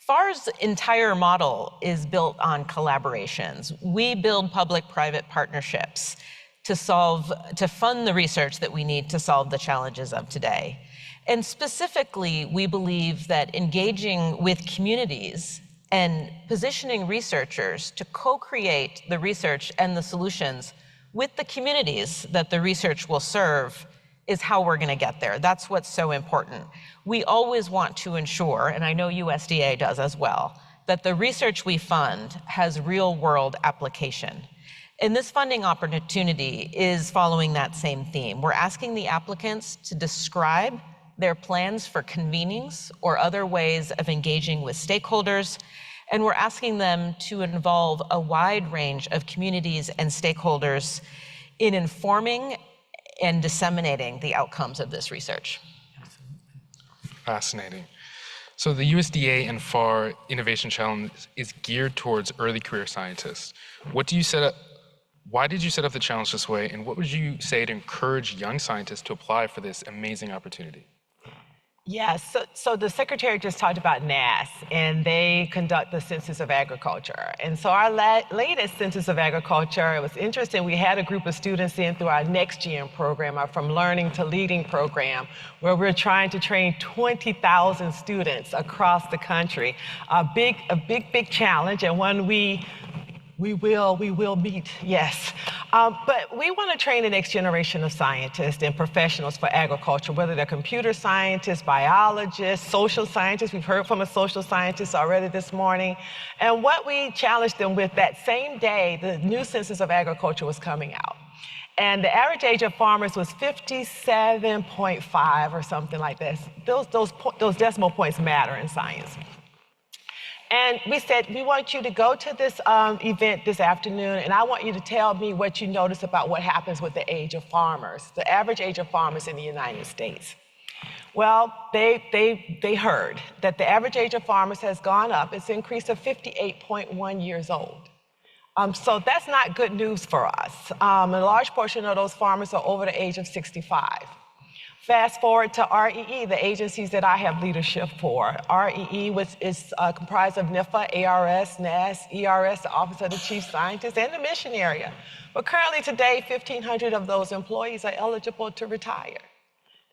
FAR's entire model is built on collaborations. We build public-private partnerships to fund the research that we need to solve the challenges of today. And specifically, we believe that engaging with communities and positioning researchers to co-create the research and the solutions with the communities that the research will serve is how we're going to get there. That's what's so important. We always want to ensure, and I know USDA does as well, that the research we fund has real-world application. And this funding opportunity is following that same theme. We're asking the applicants to describe their plans for convenings or other ways of engaging with stakeholders, and we're asking them to involve a wide range of communities and stakeholders in informing and disseminating the outcomes of this research. Fascinating. So the USDA and FAR Innovation Challenge is geared towards early career scientists. Why did you set up the challenge this way, and what would you say to encourage young scientists to apply for this amazing opportunity? Yes, so the Secretary just talked about NASS, and they conduct the Census of Agriculture. And so our latest Census of Agriculture, it was interesting, we had a group of students in through our Next Gen program, our From Learning to Leading program, where we're trying to train 20,000 students across the country. A big challenge, and one we will meet, yes. But we want to train the next generation of scientists and professionals for agriculture, whether they're computer scientists, biologists, social scientists. We've heard from a social scientist already this morning. And what we challenged them with that same day, the new Census of Agriculture was coming out. And the average age of farmers was 57.5 or something like this. Those decimal points matter in science. And we said, we want you to go to this event this afternoon, and I want you to tell me what you notice about what happens with the age of farmers, the average age of farmers in the United States. Well, they heard that the average age of farmers has gone up. It's increased to 58.1 years old. So that's not good news for us. A large portion of those farmers are over the age of 65. Fast forward to REE, the agencies that I have leadership for. REE is comprised of NIFA, ARS, NASS, ERS, the Office of the Chief Scientist, and the mission area. But currently today, 1,500 of those employees are eligible to retire.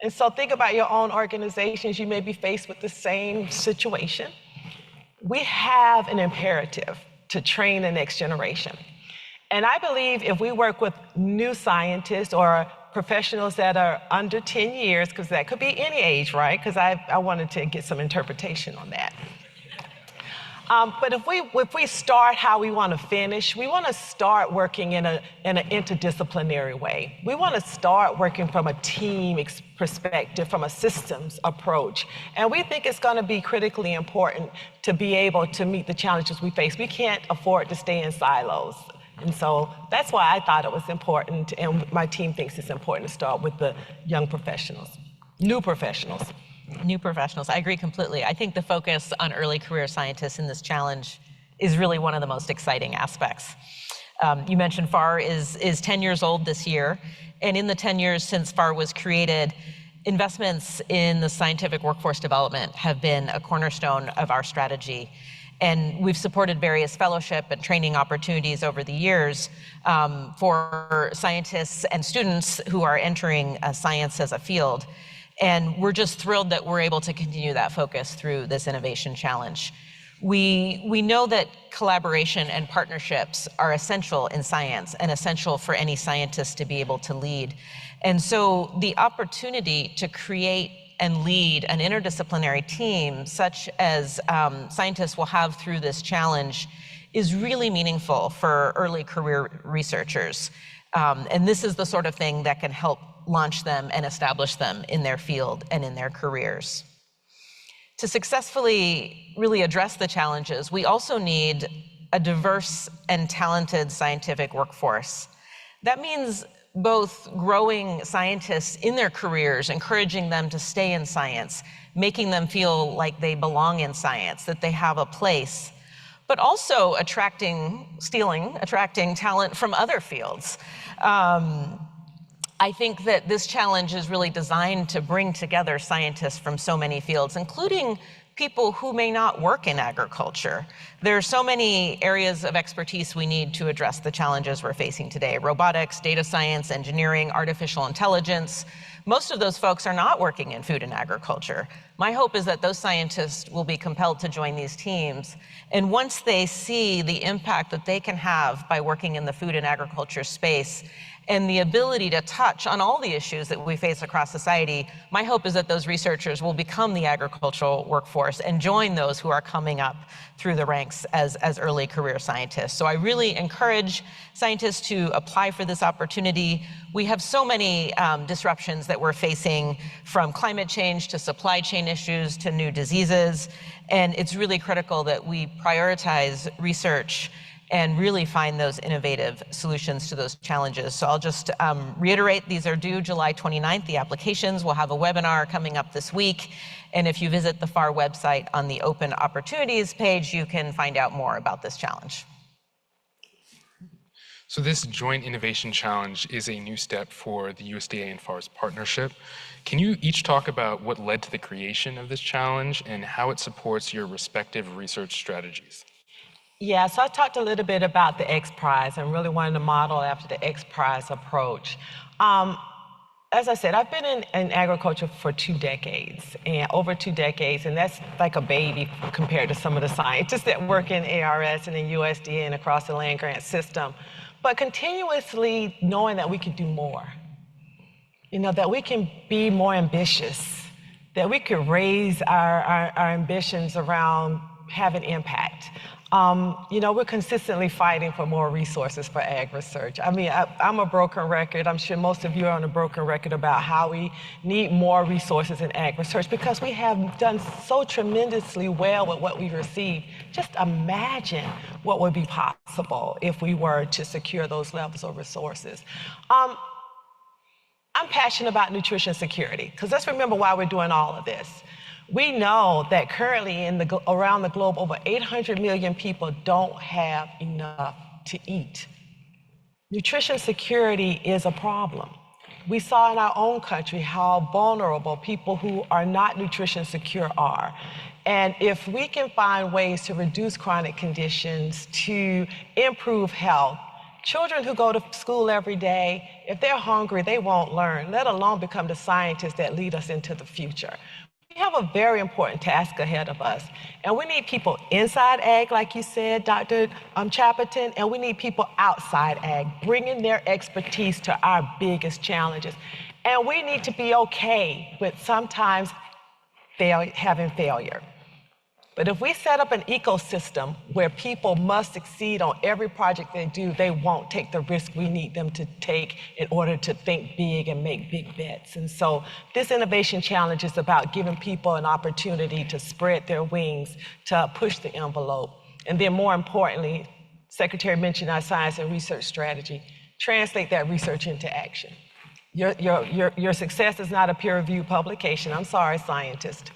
And so think about your own organizations. You may be faced with the same situation. We have an imperative to train the next generation. And I believe if we work with new scientists or professionals that are under 10 years, because that could be any age, right? Because I wanted to get some interpretation on that. But if we start how we want to finish, we want to start working in an interdisciplinary way. We want to start working from a team perspective, from a systems approach. And we think it's going to be critically important to be able to meet the challenges we face. We can't afford to stay in silos. And so that's why I thought it was important, and my team thinks it's important to start with the young professionals, new professionals. New professionals, I agree completely. I think the focus on early career scientists in this challenge is really one of the most exciting aspects. You mentioned FAR is 10 years old this year, and in the 10 years since FAR was created, investments in the scientific workforce development have been a cornerstone of our strategy. And we've supported various fellowship and training opportunities over the years for scientists and students who are entering science as a field. And we're just thrilled that we're able to continue that focus through this innovation challenge. We know that collaboration and partnerships are essential in science and essential for any scientist to be able to lead. And so the opportunity to create and lead an interdisciplinary team, such as scientists will have through this challenge, is really meaningful for early career researchers. And this is the sort of thing that can help launch them and establish them in their field and in their careers. To successfully really address the challenges, we also need a diverse and talented scientific workforce. That means both growing scientists in their careers, encouraging them to stay in science, making them feel like they belong in science, that they have a place, but also attracting talent from other fields. I think that this challenge is really designed to bring together scientists from so many fields, including people who may not work in agriculture. There are so many areas of expertise we need to address the challenges we're facing today: robotics, data science, engineering, artificial intelligence. Most of those folks are not working in food and agriculture. My hope is that those scientists will be compelled to join these teams. And once they see the impact that they can have by working in the food and agriculture space and the ability to touch on all the issues that we face across society, my hope is that those researchers will become the agricultural workforce and join those who are coming up through the ranks as early career scientists. So I really encourage scientists to apply for this opportunity. We have so many disruptions that we're facing, from climate change to supply chain issues to new diseases, and it's really critical that we prioritize research and really find those innovative solutions to those challenges. So I'll just reiterate, these are due July 29th, the applications. We'll have a webinar coming up this week. And if you visit the FAR website on the Open Opportunities page, you can find out more about this challenge. So this Joint Innovation Challenge is a new step for the USDA and FAR's partnership. Can you each talk about what led to the creation of this challenge and how it supports your respective research strategies? Yeah, so I talked a little bit about the X Prize and really wanted to model after the X Prize approach. As I said, I've been in agriculture for 2 decades, and over 2 decades, and that's like a baby compared to some of the scientists that work in ARS and in USDA and across the land grant system. But continuously knowing that we can do more, that we can be more ambitious, that we could raise our ambitions around having impact. We're consistently fighting for more resources for ag research. I mean, I'm a broken record. I'm sure most of you are on a broken record about how we need more resources in ag research because we have done so tremendously well with what we've received. Just imagine what would be possible if we were to secure those levels of resources. I'm passionate about nutrition security because let's remember why we're doing all of this. We know that currently around the globe, over 800 million people don't have enough to eat. Nutrition security is a problem. We saw in our own country how vulnerable people who are not nutrition secure are. And if we can find ways to reduce chronic conditions, to improve health, children who go to school every day, if they're hungry, they won't learn, let alone become the scientists that lead us into the future. We have a very important task ahead of us, and we need people inside ag, like you said, Dr. Chapperton, and we need people outside ag, bringing their expertise to our biggest challenges. And we need to be okay with sometimes having failure. But if we set up an ecosystem where people must succeed on every project they do, they won't take the risk we need them to take in order to think big and make big bets. And so this innovation challenge is about giving people an opportunity to spread their wings, to push the envelope. And then more importantly, Secretary mentioned our science and research strategy. Translate that research into action. Your success is not a peer-reviewed publication. I'm sorry, scientist.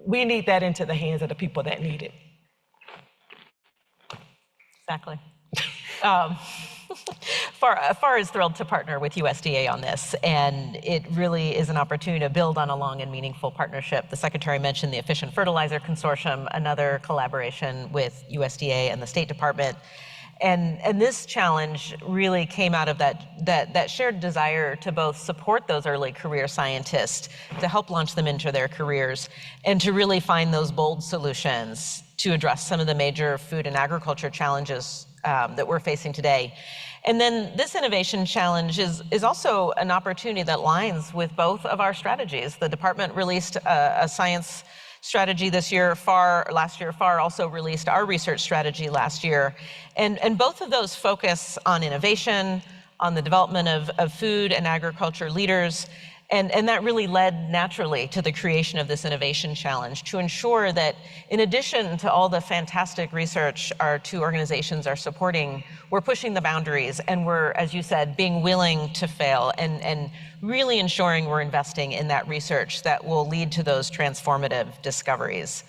We need that into the hands of the people that need it. Exactly. Um, FAR is thrilled to partner with USDA on this, and it really is an opportunity to build on a long and meaningful partnership. The Secretary mentioned the Efficient Fertilizer Consortium, another collaboration with USDA and the State Department. And this challenge really came out of that shared desire to both support those early career scientists, to help launch them into their careers, and to really find those bold solutions to address some of the major food and agriculture challenges that we're facing today. And then this innovation challenge is also an opportunity that aligns with both of our strategies. The department released a science strategy this year. Last year, FAR also released our research strategy last year. And both of those focus on innovation, on the development of food and agriculture leaders. And that really led naturally to the creation of this innovation challenge to ensure that in addition to all the fantastic research our two organizations are supporting, we're pushing the boundaries and we're, as you said, being willing to fail and really ensuring we're investing in that research that will lead to those transformative discoveries.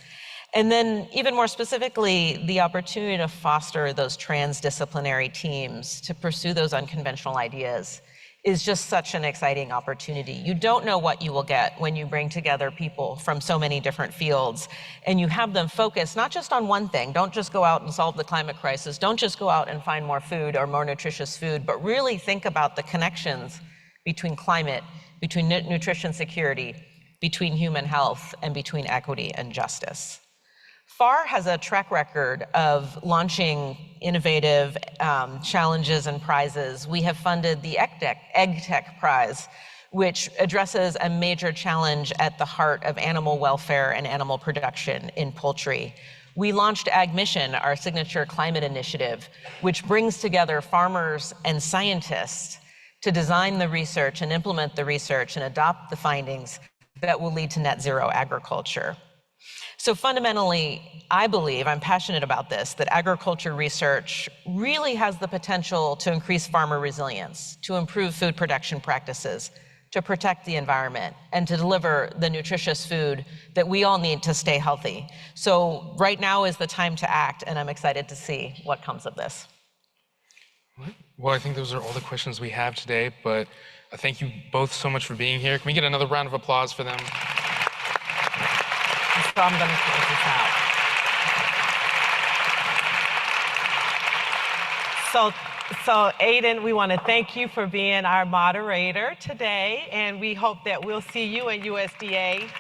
And then even more specifically, the opportunity to foster those transdisciplinary teams to pursue those unconventional ideas is just such an exciting opportunity. You don't know what you will get when you bring together people from so many different fields and you have them focus not just on one thing. Don't just go out and solve the climate crisis. Don't just go out and find more food or more nutritious food, but really think about the connections between climate, between nutrition security, between human health, and between equity and justice. FAR has a track record of launching innovative challenges and prizes. We have funded the EgTech Prize, which addresses a major challenge at the heart of animal welfare and animal production in poultry. We launched Ag Mission, our signature climate initiative, which brings together farmers and scientists to design the research and implement the research and adopt the findings that will lead to net zero agriculture. So fundamentally, I believe, I'm passionate about this, that agriculture research really has the potential to increase farmer resilience, to improve food production practices, to protect the environment, and to deliver the nutritious food that we all need to stay healthy. So right now is the time to act, and I'm excited to see what comes of this. Well, I think those are all the questions we have today, but thank you both so much for being here. Can we get another round of applause for them? So I'm going to close this out. So Aiden, we want to thank you for being our moderator today, and we hope that we'll see you in USDA.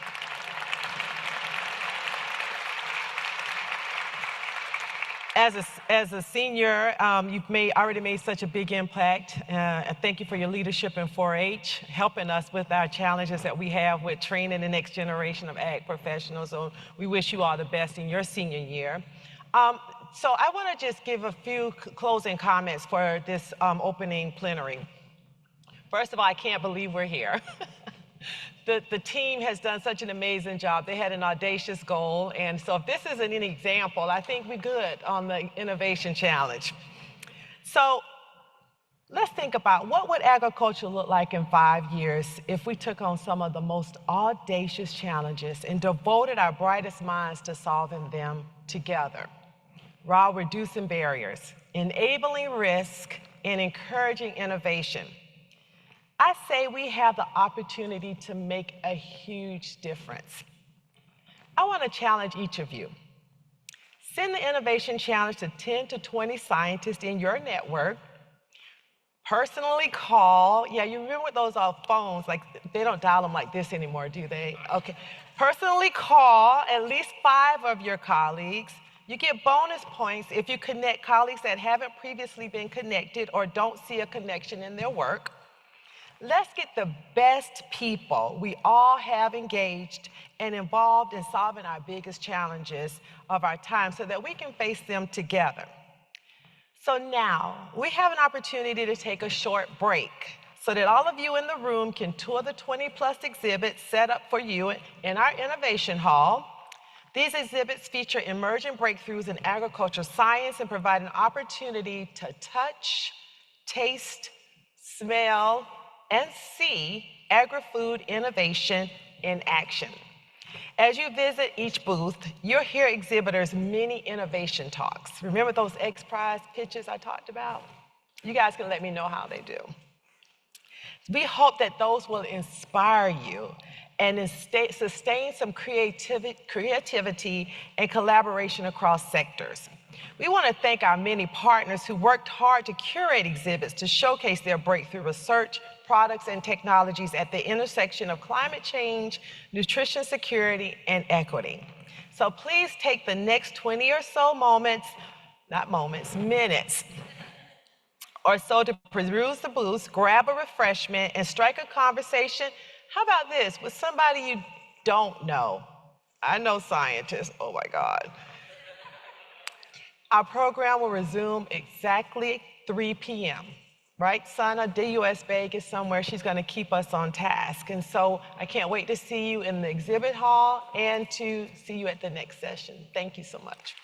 As a senior, you've already made such a big impact. Thank you for your leadership in 4-H, helping us with our challenges that we have with training the next generation of ag professionals. So we wish you all the best in your senior year. So I want to just give a few closing comments for this opening plenary. First of all, I can't believe we're here. The team has done such an amazing job. They had an audacious goal. And so if this isn't an example, I think we're good on the innovation challenge. So let's think about what would agriculture look like in 5 years if we took on some of the most audacious challenges and devoted our brightest minds to solving them together, while reducing barriers, enabling risk, and encouraging innovation. I say we have the opportunity to make a huge difference. I want to challenge each of you. Send the innovation challenge to 10 to 20 scientists in your network. Personally call, yeah, you remember those phones, like they don't dial them like this anymore, do they? Okay. Personally call at least 5 of your colleagues. You get bonus points if you connect colleagues that haven't previously been connected or don't see a connection in their work. Let's get the best people we all have engaged and involved in solving our biggest challenges of our time so that we can face them together. So now we have an opportunity to take a short break so that all of you in the room can tour the 20+ exhibits set up for you in our innovation hall. These exhibits feature emerging breakthroughs in agricultural science and provide an opportunity to touch, taste, smell, and see agri-food innovation in action. As you visit each booth, you'll hear exhibitors' many innovation talks. Remember those X Prize pitches I talked about? You guys can let me know how they do. We hope that those will inspire you and sustain some creativity and collaboration across sectors. We want to thank our many partners who worked hard to curate exhibits to showcase their breakthrough research, products, and technologies at the intersection of climate change, nutrition security, and equity. So please take the next 20 or so minutes or so to peruse the booths, grab a refreshment, and strike a conversation. How about this, with somebody you don't know? I know scientists, oh my God. Our program will resume exactly 3 p.m. Right? Sana, DUS Beg is somewhere. She's going to keep us on task. And so I can't wait to see you in the exhibit hall and to see you at the next session. Thank you so much.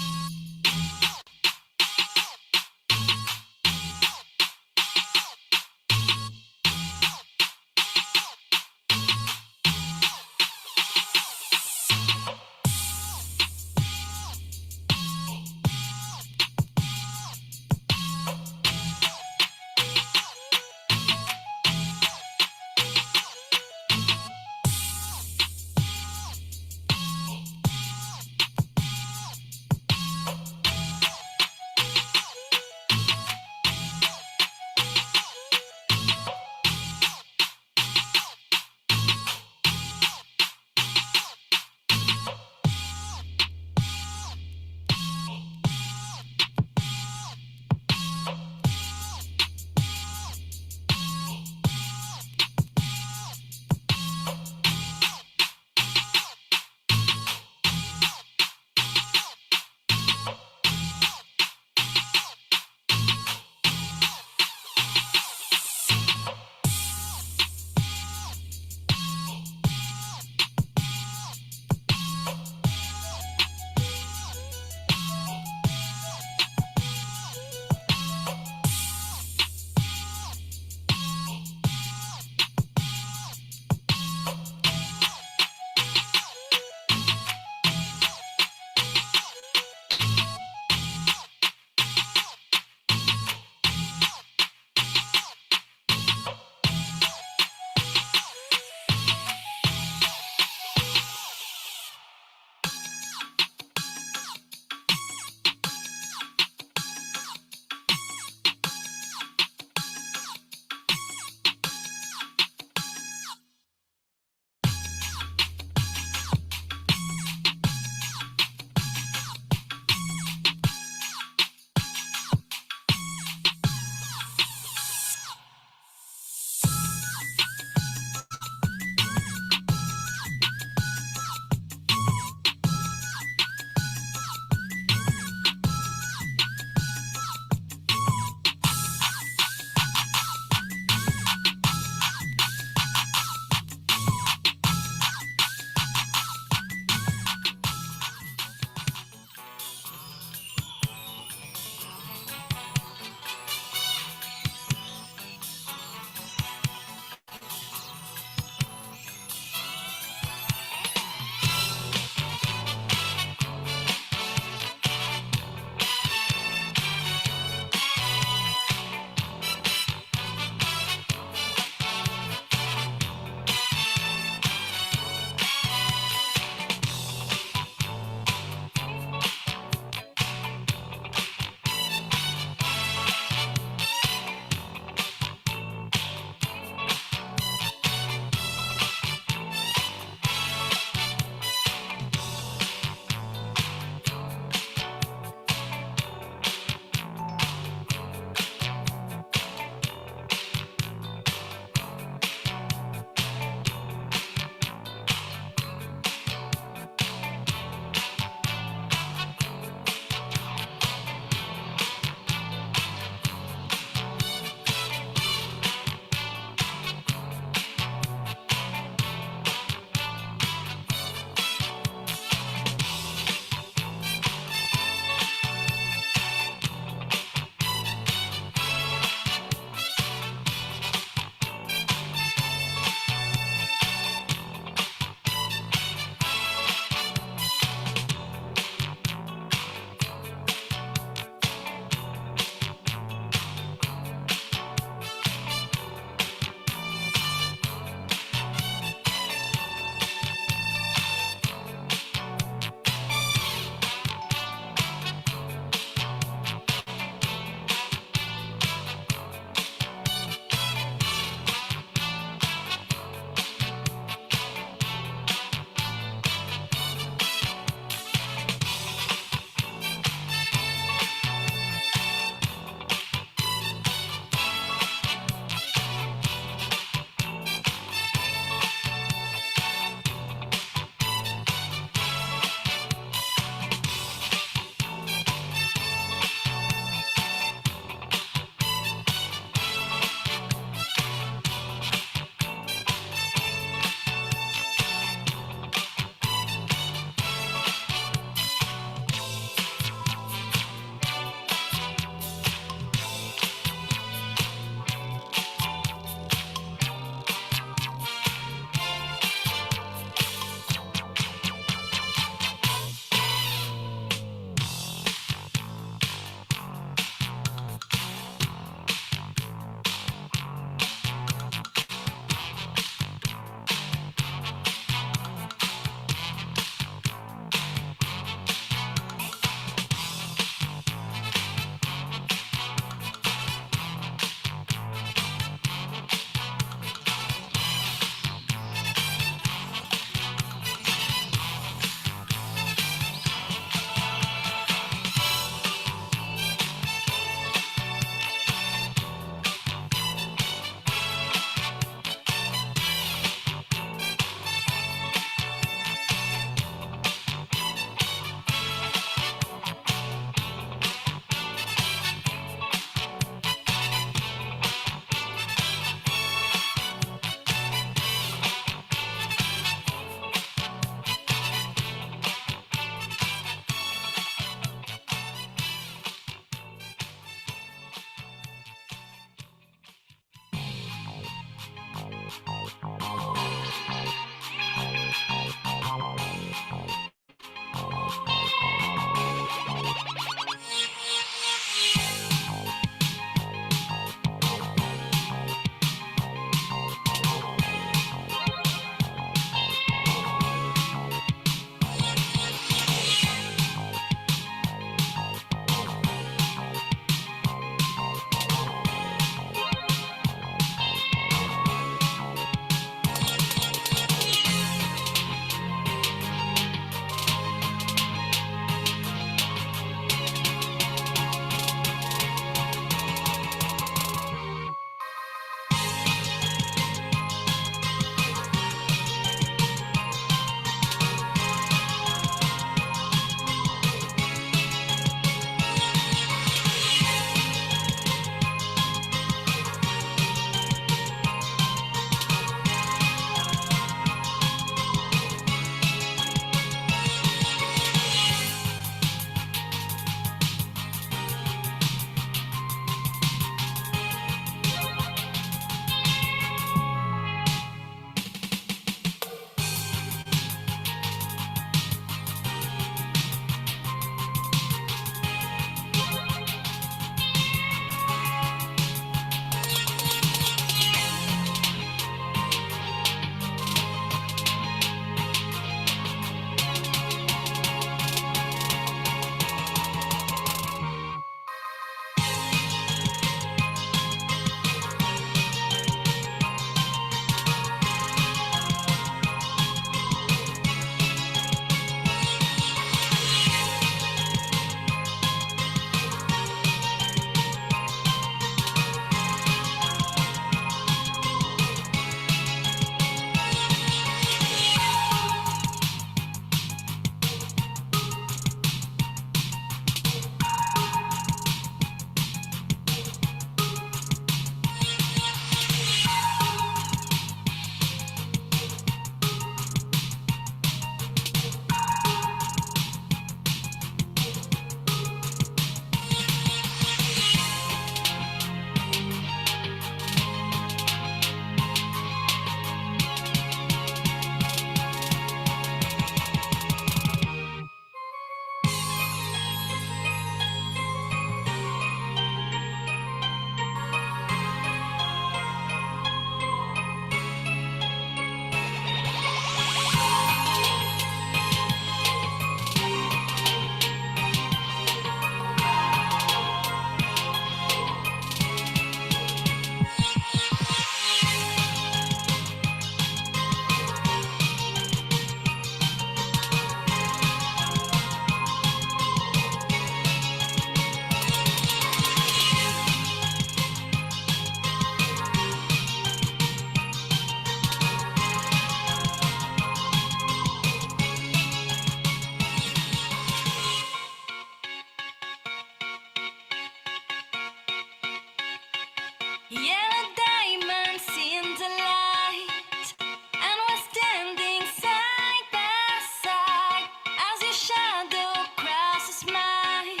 Yellow diamonds in the light, and we're standing side by side as your shadow crosses mine.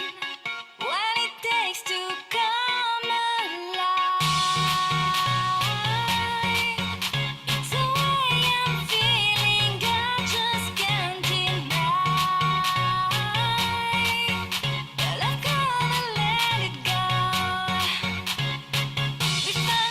What it takes to come alive. It's a way I'm feeling, I just can't deny. Well, I'm gonna let it go. We found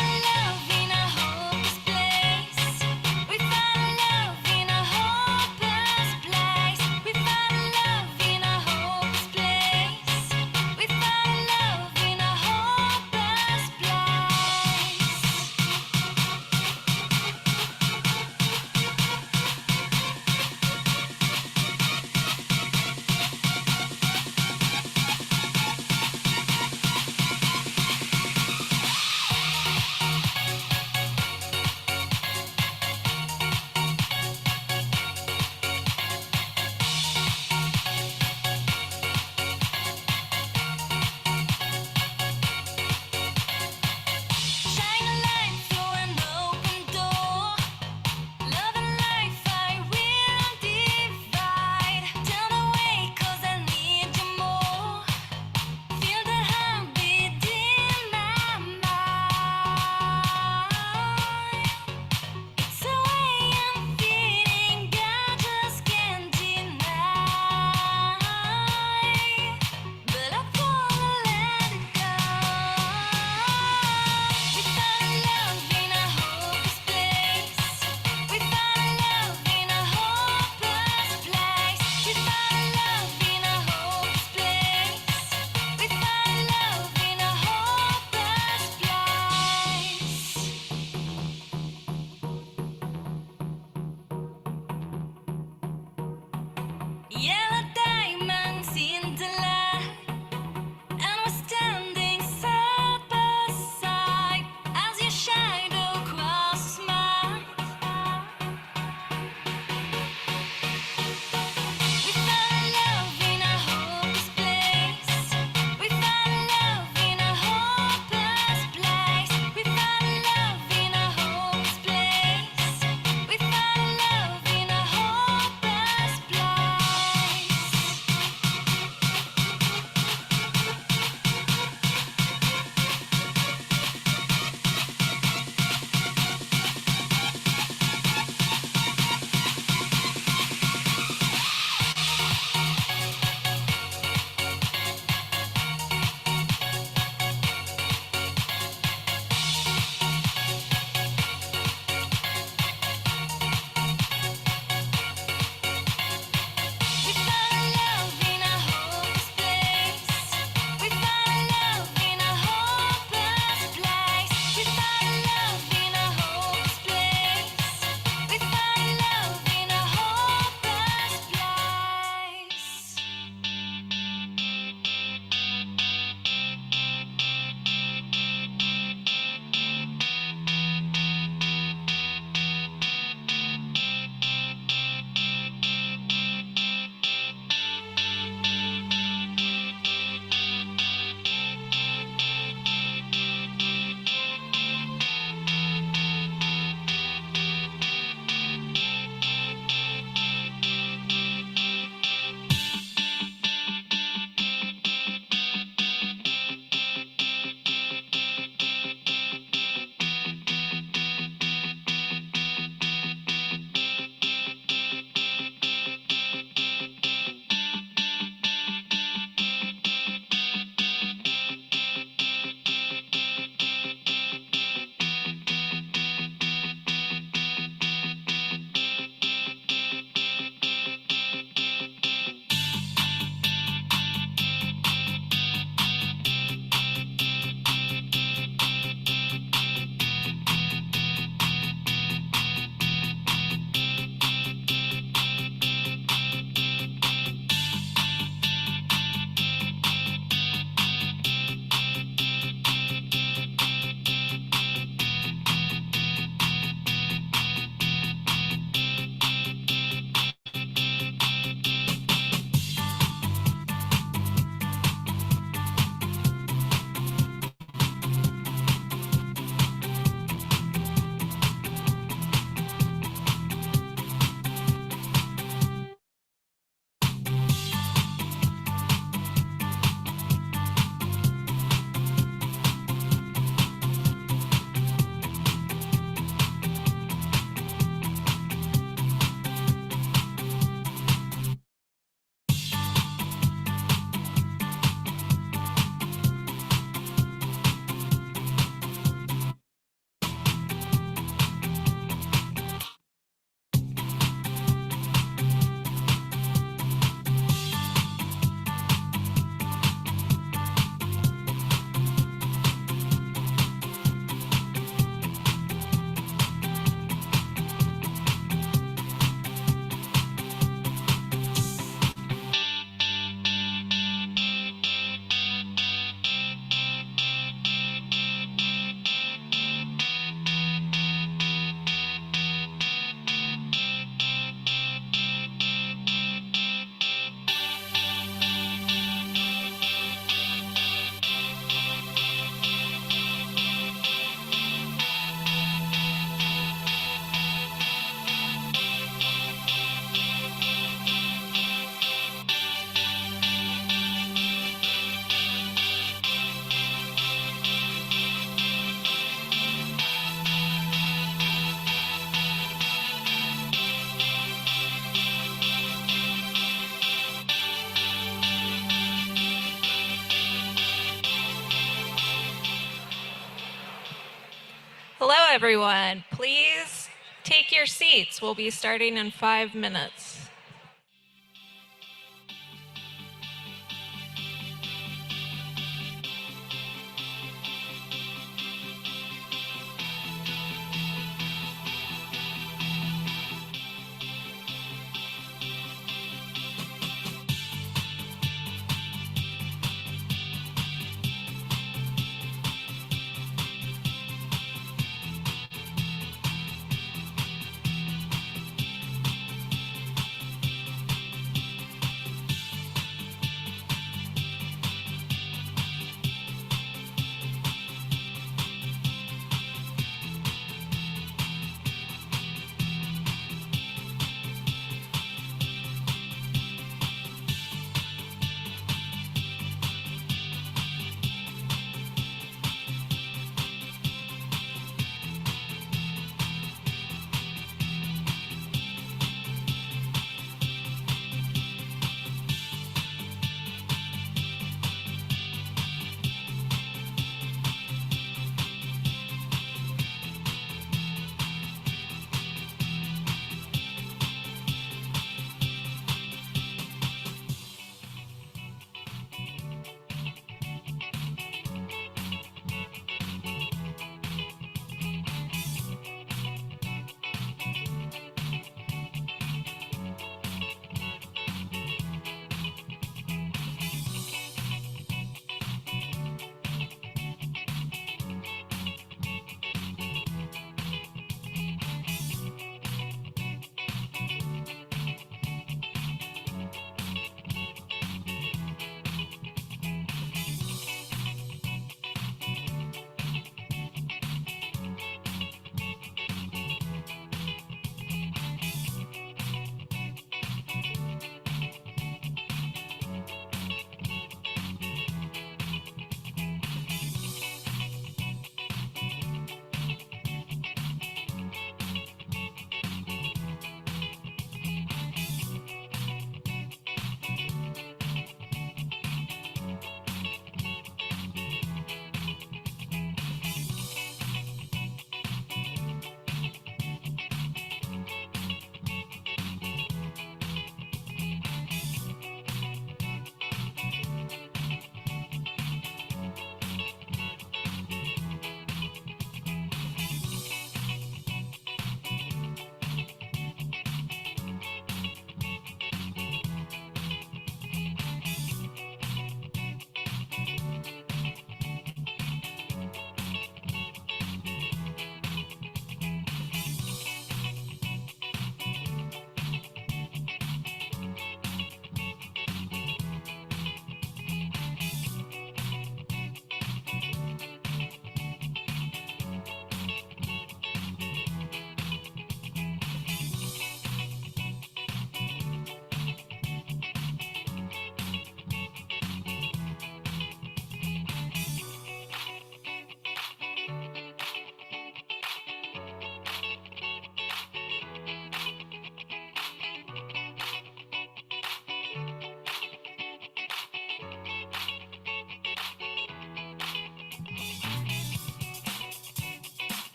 everyone, please take your seats. We'll be starting in 5 minutes.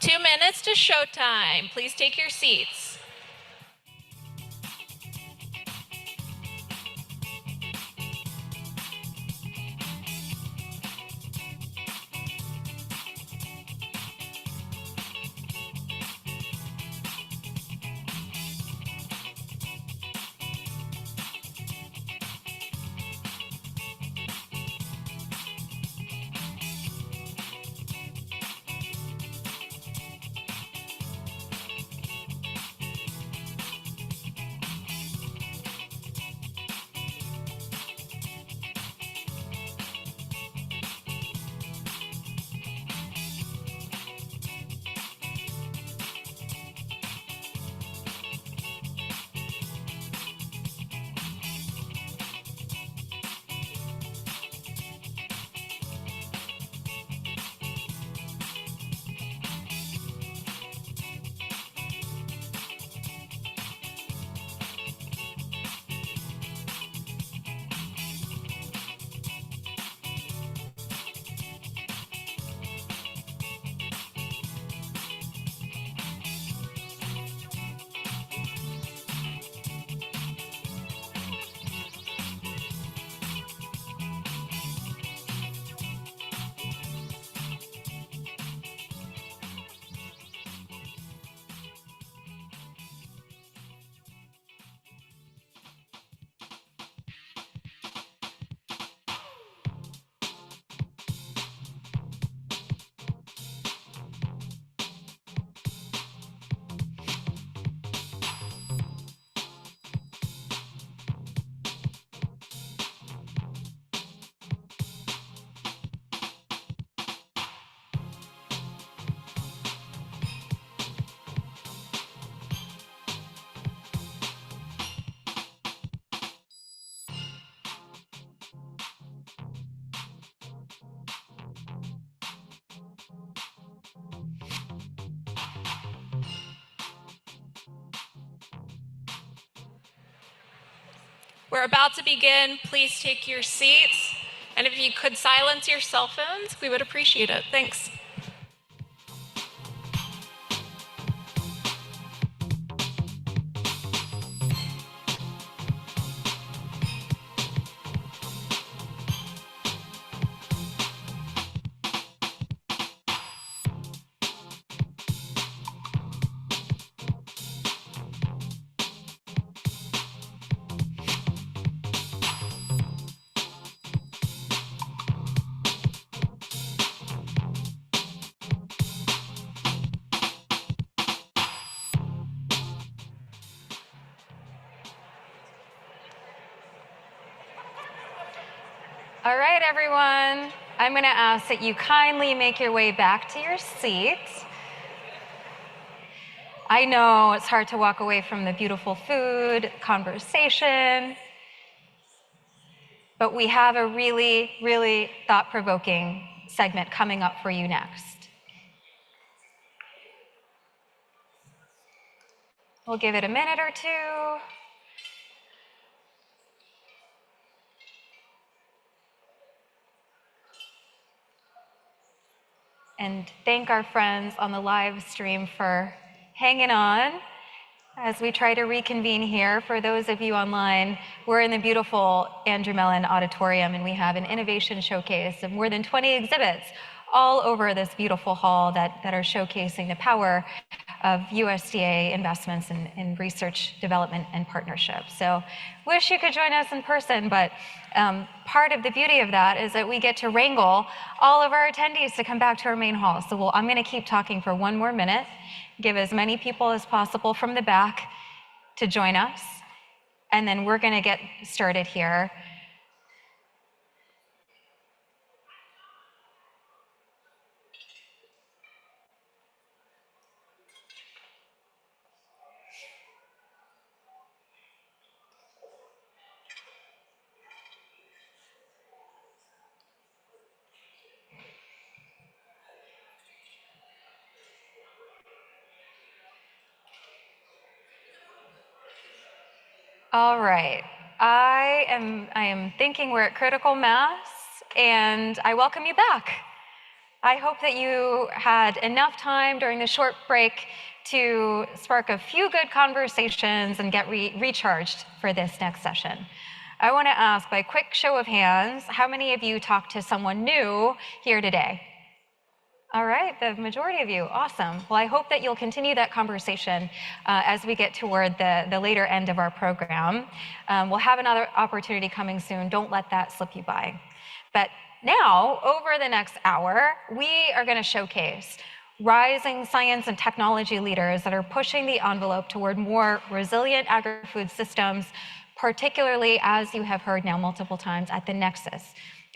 Two minutes to showtime. Please take your seats. We're about to begin. Please take your seats. And if you could silence your cell phones, we would appreciate it. Thanks. All right, everyone. I'm going to ask that you kindly make your way back to your seats. I know it's hard to walk away from the beautiful food, conversation, but we have a really, really thought-provoking segment coming up for you next. We'll give it a minute or two. And thank our friends on the live stream for hanging on as we try to reconvene here. For those of you online, we're in the beautiful Andrew Mellon Auditorium, and we have an innovation showcase of more than 20 exhibits all over this beautiful hall that are showcasing the power of USDA investments in research, development, and partnerships. So wish you could join us in person, but part of the beauty of that is that we get to wrangle all of our attendees to come back to our main hall. So I'm going to keep talking for one more minute, give as many people as possible from the back to join us, and then we're going to get started here. All right, I am thinking we're at critical mass, and I welcome you back. I hope that you had enough time during the short break to spark a few good conversations and get recharged for this next session. I want to ask, by quick show of hands, how many of you talked to someone new here today? All right, the majority of you, awesome. Well, I hope that you'll continue that conversation as we get toward the later end of our program. We'll have another opportunity coming soon. Don't let that slip you by. But now, over the next hour, we are going to showcase rising science and technology leaders that are pushing the envelope toward more resilient agri-food systems, particularly, as you have heard now multiple times, at the nexus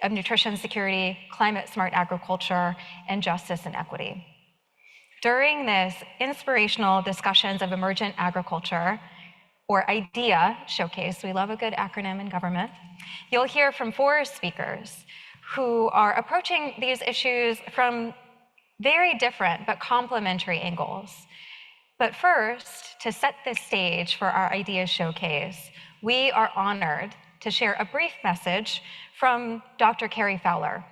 of nutrition security, climate-smart agriculture, and justice and equity. During this inspirational discussions of emergent agriculture, or IDEA showcase, we love a good acronym in government, you'll hear from 4 speakers who are approaching these issues from very different but complementary angles. But first, to set the stage for our IDEA showcase, we are honored to share a brief message from Dr. Carrie Fowler,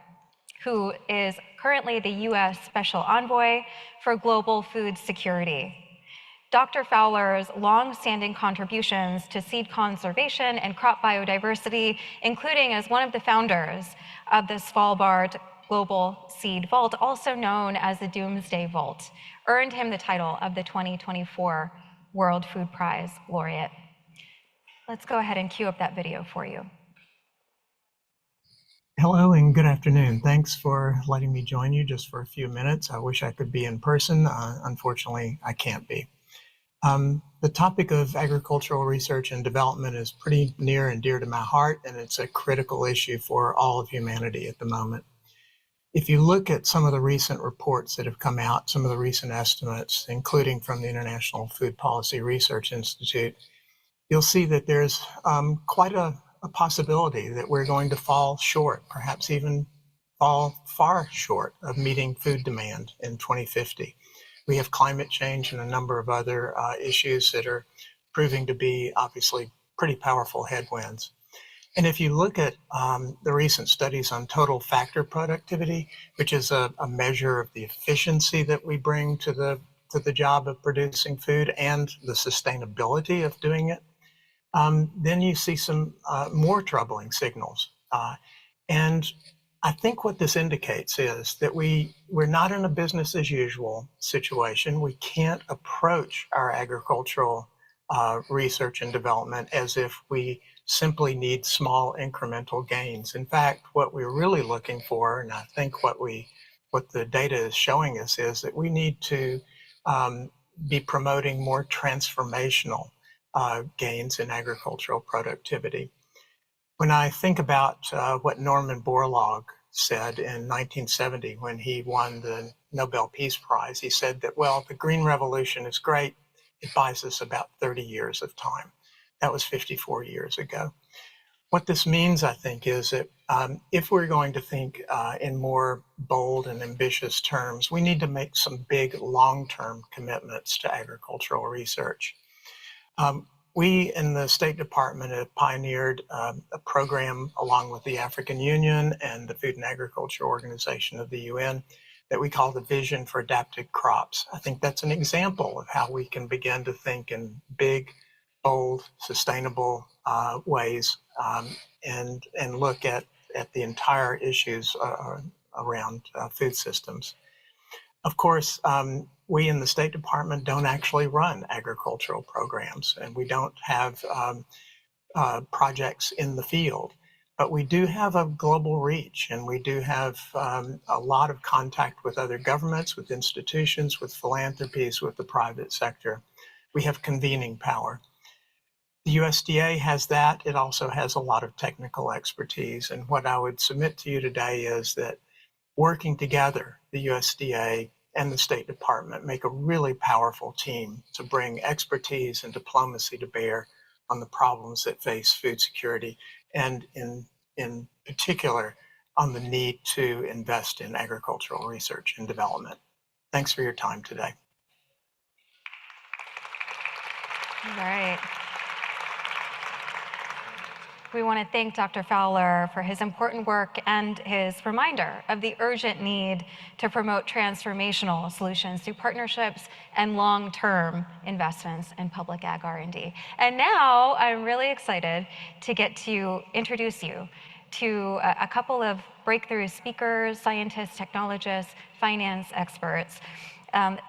who is currently the U.S. Special Envoy for Global Food Security. Dr. Fowler's long-standing contributions to seed conservation and crop biodiversity, including as one of the founders of the Svalbard Global Seed Vault, also known as the Doomsday Vault, earned him the title of the 2024 World Food Prize laureate. Let's go ahead and cue up that video for you. Hello and good afternoon. Thanks for letting me join you just for a few minutes. I wish I could be in person. Unfortunately, I can't be. The topic of agricultural research and development is pretty near and dear to my heart, and it's a critical issue for all of humanity at the moment. If you look at some of the recent reports that have come out, some of the recent estimates, including from the International Food Policy Research Institute, you'll see that there's quite a possibility that we're going to fall short, perhaps even fall far short of meeting food demand in 2050. We have climate change and a number of other issues that are proving to be obviously pretty powerful headwinds. And if you look at the recent studies on total factor productivity, which is a measure of the efficiency that we bring to the job of producing food and the sustainability of doing it, then you see some more troubling signals. And I think what this indicates is that we're not in a business as usual situation. We can't approach our agricultural research and development as if we simply need small incremental gains. In fact, what we're really looking for, and I think what the data is showing us, is that we need to be promoting more transformational gains in agricultural productivity. When I think about what Norman Borlaug said in 1970 when he won the Nobel Peace Prize, he said that, well, the Green Revolution is great. It buys us about 30 years of time. That was 54 years ago. What this means, I think, is that if we're going to think in more bold and ambitious terms, we need to make some big long-term commitments to agricultural research. We in the State Department have pioneered a program along with the African Union and the Food and Agriculture Organization of the UN that we call the Vision for Adapted Crops. I think that's an example of how we can begin to think in big, bold, sustainable ways and look at the entire issues around food systems. Of course, we in the State Department don't actually run agricultural programs, and we don't have projects in the field, but we do have a global reach, and we do have a lot of contact with other governments, with institutions, with philanthropies, with the private sector. We have convening power. The USDA has that. It also has a lot of technical expertise, and what I would submit to you today is that working together, the USDA and the State Department make a really powerful team to bring expertise and diplomacy to bear on the problems that face food security, and in particular on the need to invest in agricultural research and development. Thanks for your time today. All right. We want to thank Dr. Fowler for his important work and his reminder of the urgent need to promote transformational solutions through partnerships and long-term investments in public ag R&D. And now I'm really excited to get to introduce you to a couple of breakthrough speakers, scientists, technologists, finance experts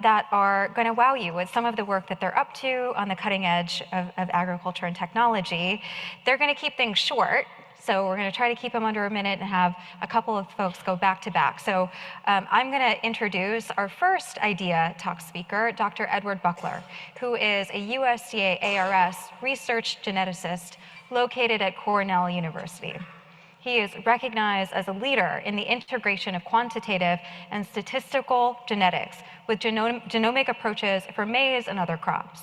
that are going to wow you with some of the work that they're up to on the cutting edge of agriculture and technology. They're going to keep things short, so we're going to try to keep them under a minute and have a couple of folks go back to back. So I'm going to introduce our first IDEA talk speaker, Dr. Edward Buckler, who is a USDA ARS research geneticist located at Cornell University. He is recognized as a leader in the integration of quantitative and statistical genetics with genomic approaches for maize and other crops.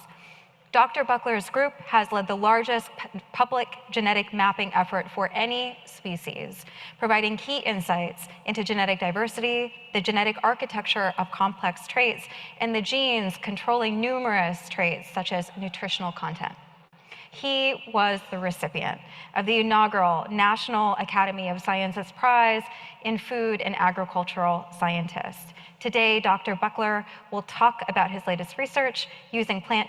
Dr. Buckler's group has led the largest public genetic mapping effort for any species, providing key insights into genetic diversity, the genetic architecture of complex traits, and the genes controlling numerous traits such as nutritional content. He was the recipient of the inaugural National Academy of Sciences Prize in Food and Agricultural Scientists. Today, Dr. Buckler will talk about his latest research using plant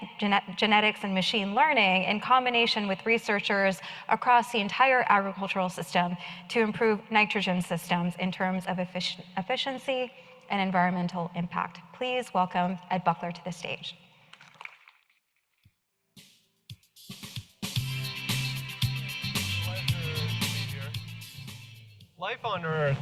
genetics and machine learning in combination with researchers across the entire agricultural system to improve nitrogen systems in terms of efficiency and environmental impact. Please welcome Ed Buckler to the stage. Life on Earth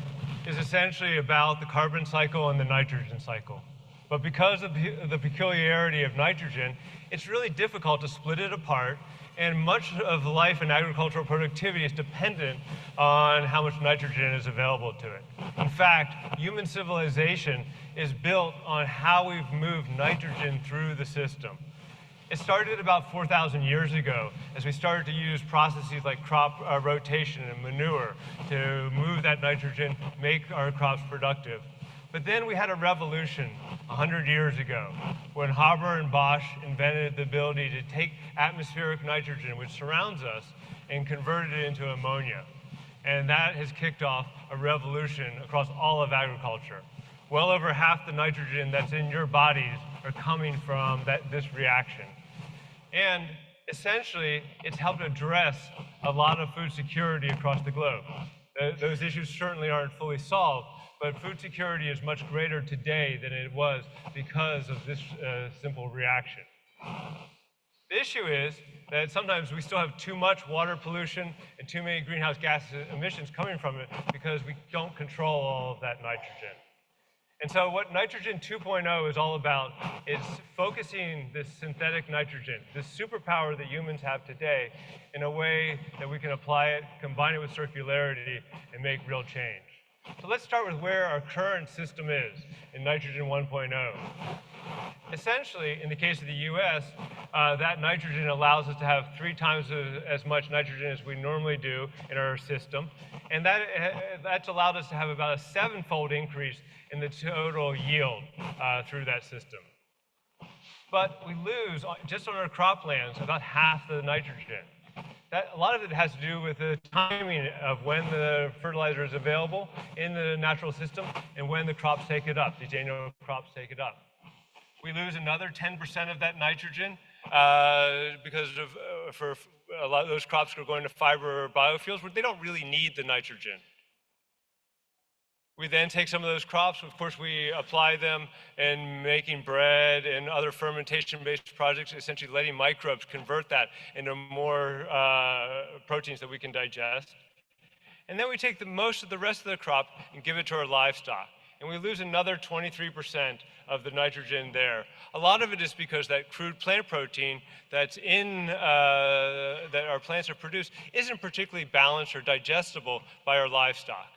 is essentially about the carbon cycle and the nitrogen cycle. But because of the peculiarity of nitrogen, it's really difficult to split it apart, and much of life and agricultural productivity is dependent on how much nitrogen is available to it. In fact, human civilization is built on how we've moved nitrogen through the system. It started about 4,000 years ago as we started to use processes like crop rotation and manure to move that nitrogen, make our crops productive. But then we had a revolution 100 years ago when Haber and Bosch invented the ability to take atmospheric nitrogen, which surrounds us, and convert it into ammonia. And that has kicked off a revolution across all of agriculture. Well over half the nitrogen that's in your bodies are coming from this reaction. And essentially, it's helped address a lot of food security across the globe. Those issues certainly aren't fully solved, but food security is much greater today than it was because of this simple reaction. The issue is that sometimes we still have too much water pollution and too many greenhouse gas emissions coming from it because we don't control all of that nitrogen. And so what Nitrogen 2.0 is all about is focusing this synthetic nitrogen, this superpower that humans have today, in a way that we can apply it, combine it with circularity, and make real change. So let's start with where our current system is in Nitrogen 1.0. Essentially, in the case of the US, that nitrogen allows us to have 3 times as much nitrogen as we normally do in our system. And that's allowed us to have about a 7-fold increase in the total yield through that system. But we lose, just on our croplands, about half the nitrogen. A lot of it has to do with the timing of when the fertilizer is available in the natural system and when the crops take it up, these annual crops take it up. We lose another 10% of that nitrogen because for a lot of those crops are going to fiber or biofuels where they don't really need the nitrogen. We then take some of those crops, of course, we apply them in making bread and other fermentation-based projects, essentially letting microbes convert that into more proteins that we can digest. And then we take most of the rest of the crop and give it to our livestock. And we lose another 23% of the nitrogen there. A lot of it is because that crude plant protein that's in, that our plants are produced isn't particularly balanced or digestible by our livestock.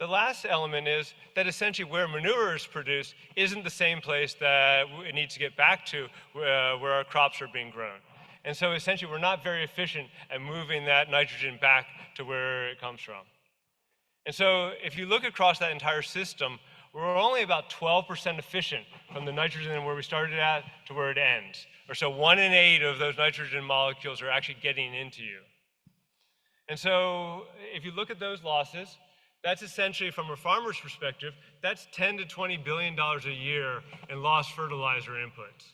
The last element is that essentially where manure is produced isn't the same place that it needs to get back to where our crops are being grown. And so essentially we're not very efficient at moving that nitrogen back to where it comes from. And so if you look across that entire system, we're only about 12% efficient from the nitrogen where we started at to where it ends. Or so 1 in 8 of those nitrogen molecules are actually getting into you. And so if you look at those losses, that's essentially, from a farmer's perspective, that's $10 to $20 billion a year in lost fertilizer inputs.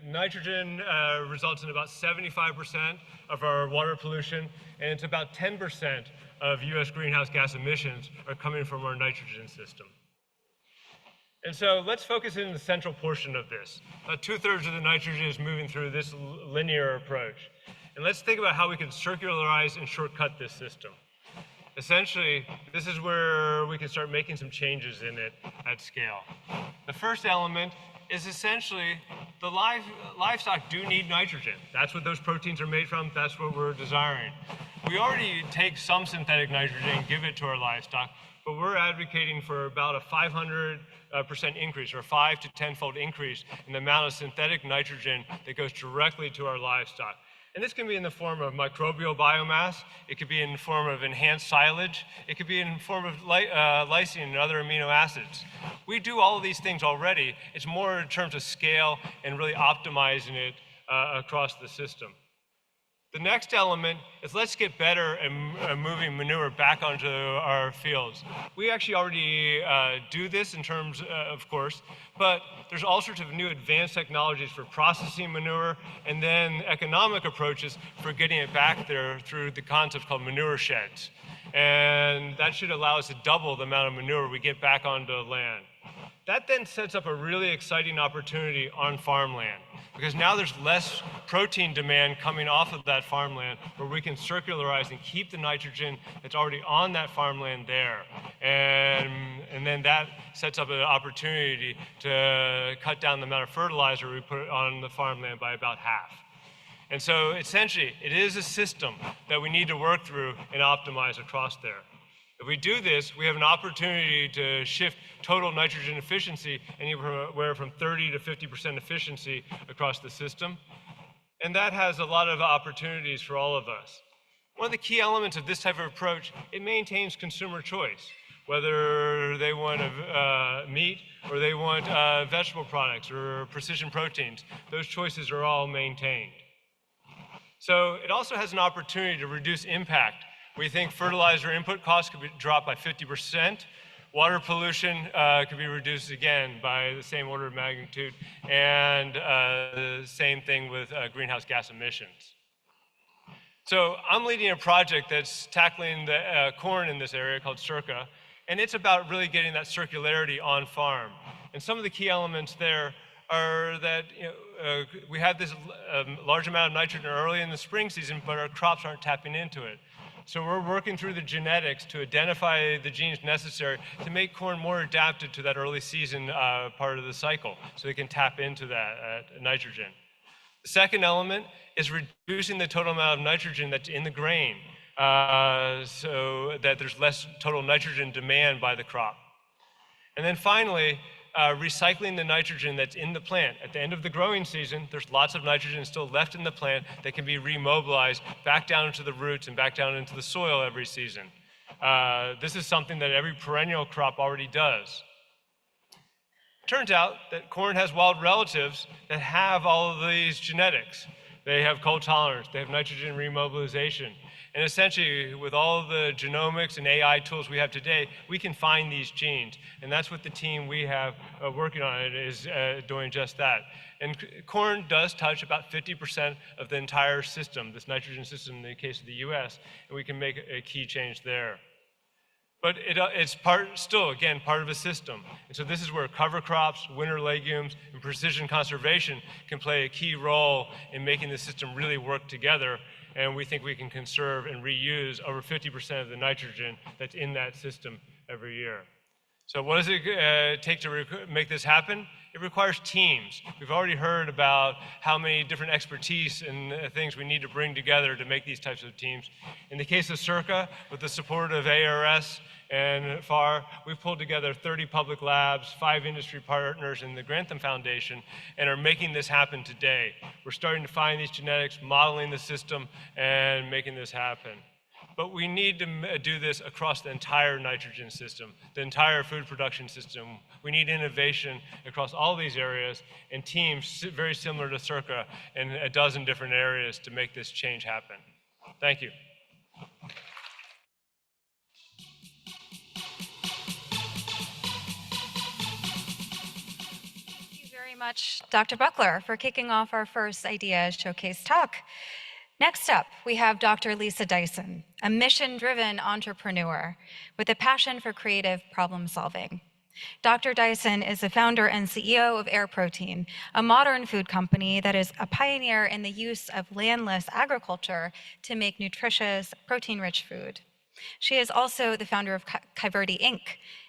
Nitrogen results in about 75% of our water pollution, and it's about 10% of US greenhouse gas emissions are coming from our nitrogen system. And so let's focus in the central portion of this. About 2/3 of the nitrogen is moving through this linear approach. And let's think about how we can circularize and shortcut this system. Essentially, this is where we can start making some changes in it at scale. The first element is essentially the livestock do need nitrogen. That's what those proteins are made from. That's what we're desiring. We already take some synthetic nitrogen, give it to our livestock, but we're advocating for about a 500% increase, or a 5 to 10-fold increase in the amount of synthetic nitrogen that goes directly to our livestock. And this can be in the form of microbial biomass. It could be in the form of enhanced silage. It could be in the form of lysine and other amino acids. We do all of these things already. It's more in terms of scale and really optimizing it across the system. The next element is let's get better at moving manure back onto our fields. We actually already do this in terms, of course, but there's all sorts of new advanced technologies for processing manure and then economic approaches for getting it back there through the concept called manure sheds. And that should allow us to double the amount of manure we get back onto land. That then sets up a really exciting opportunity on farmland, because now there's less protein demand coming off of that farmland where we can circularize and keep the nitrogen that's already on that farmland there. And then that sets up an opportunity to cut down the amount of fertilizer we put on the farmland by about half. And so essentially, it is a system that we need to work through and optimize across there. If we do this, we have an opportunity to shift total nitrogen efficiency anywhere from 30 to 50% efficiency across the system. And that has a lot of opportunities for all of us. One of the key elements of this type of approach, it maintains consumer choice. whether they want meat or they want vegetable products or precision proteins. Those choices are all maintained. So it also has an opportunity to reduce impact. We think fertilizer input costs could be dropped by 50%. Water pollution could be reduced again by the same order of magnitude, and the same thing with greenhouse gas emissions. So I'm leading a project that's tackling the corn in this area called Circa, and it's about really getting that circularity on farm. And some of the key elements there are that we have this large amount of nitrogen early in the spring season, but our crops aren't tapping into it. So we're working through the genetics to identify the genes necessary to make corn more adapted to that early season part of the cycle, so they can tap into that nitrogen. The second element is reducing the total amount of nitrogen that's in the grain, so that there's less total nitrogen demand by the crop. And then finally, recycling the nitrogen that's in the plant. At the end of the growing season, there's lots of nitrogen still left in the plant that can be remobilized back down into the roots and back down into the soil every season. This is something that every perennial crop already does. Turns out that corn has wild relatives that have all of these genetics. They have cold tolerance, they have nitrogen remobilization. And essentially, with all of the genomics and AI tools we have today, we can find these genes. And that's what the team we have working on it is doing just that. And corn does touch about 50% of the entire system, this nitrogen system in the case of the US, and we can make a key change there. But it's still, again, part of a system. And so this is where cover crops, winter legumes, and precision conservation can play a key role in making the system really work together. And we think we can conserve and reuse over 50% of the nitrogen that's in that system every year. So what does it take to make this happen? It requires teams. We've already heard about how many different expertise and things we need to bring together to make these types of teams. In the case of Circa, with the support of ARS and FAR, we've pulled together 30 public labs, 5 industry partners, and the Grantham Foundation, and are making this happen today. We're starting to find these genetics, modeling the system, and making this happen. But we need to do this across the entire nitrogen system, the entire food production system. We need innovation across all these areas and teams very similar to Circa in a dozen different areas to make this change happen. Thank you. Thank you very much, Dr. Buckler, for kicking off our first Idea Showcase talk. Next up, we have Dr. Lisa Dyson, a mission-driven entrepreneur with a passion for creative problem solving. Dr. Dyson is the founder and CEO of Air Protein, a modern food company that is a pioneer in the use of landless agriculture to make nutritious, protein-rich food. She is also the founder of Cultivating, Inc.,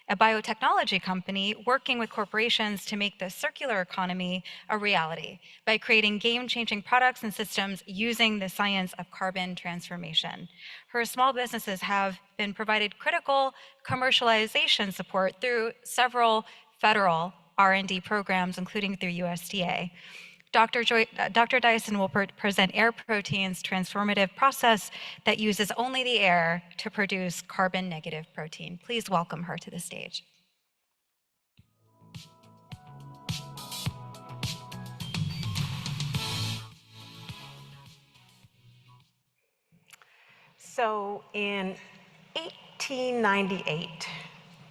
a biotechnology company working with corporations to make the circular economy a reality by creating game-changing products and systems using the science of carbon transformation. Her small businesses have been provided critical commercialization support through several federal R&D programs, including through USDA. Dr. Dyson will present Air Protein's transformative process that uses only the air to produce carbon-negative protein. Please welcome her to the stage. So in 1898,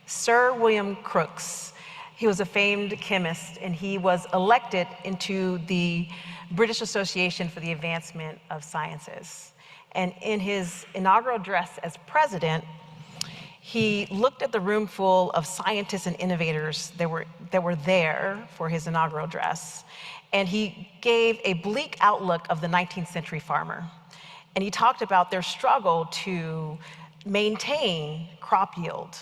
Sir William Crookes, he was a famed chemist, and he was elected into the British Association for the Advancement of Sciences. And in his inaugural address as president, he looked at the room full of scientists and innovators that were there for his inaugural address, and he gave a bleak outlook of the 19th century farmer. And he talked about their struggle to maintain crop yield.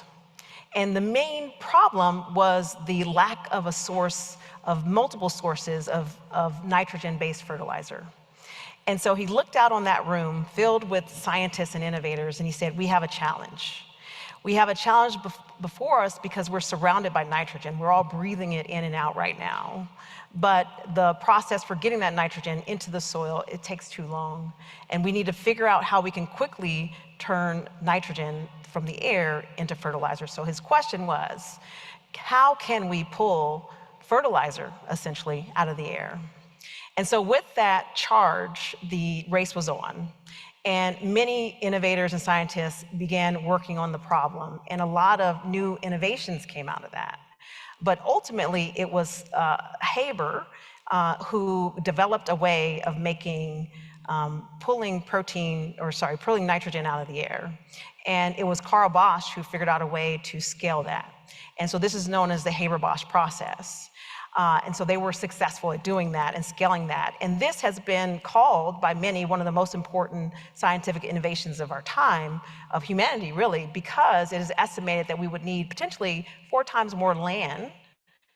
And the main problem was the lack of a source of multiple sources of nitrogen-based fertilizer. And so he looked out on that room filled with scientists and innovators, and he said, we have a challenge. We have a challenge before us because we're surrounded by nitrogen. We're all breathing it in and out right now. But the process for getting that nitrogen into the soil, it takes too long. And we need to figure out how we can quickly turn nitrogen from the air into fertilizer. So his question was, how can we pull fertilizer, essentially, out of the air? And so with that charge, the race was on. And many innovators and scientists began working on the problem, and a lot of new innovations came out of that. But ultimately, it was Haber who developed a way of making, pulling nitrogen out of the air. And it was Carl Bosch who figured out a way to scale that. And so this is known as the Haber-Bosch process. And so they were successful at doing that and scaling that. And this has been called by many one of the most important scientific innovations of our time, of humanity really, because it is estimated that we would need potentially 4 times more land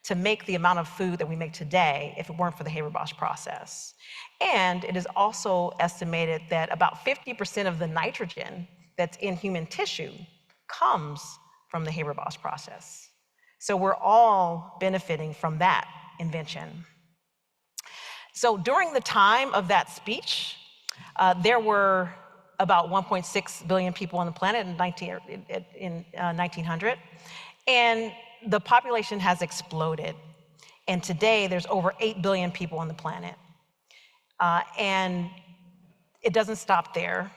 to make the amount of food that we make today if it weren't for the Haber-Bosch process. And it is also estimated that about 50% of the nitrogen that's in human tissue comes from the Haber-Bosch process. So we're all benefiting from that invention. So during the time of that speech, there were about 1.6 billion people on the planet in 1900, and the population has exploded. And today there's over 8 billion people on the planet. And it doesn't stop there.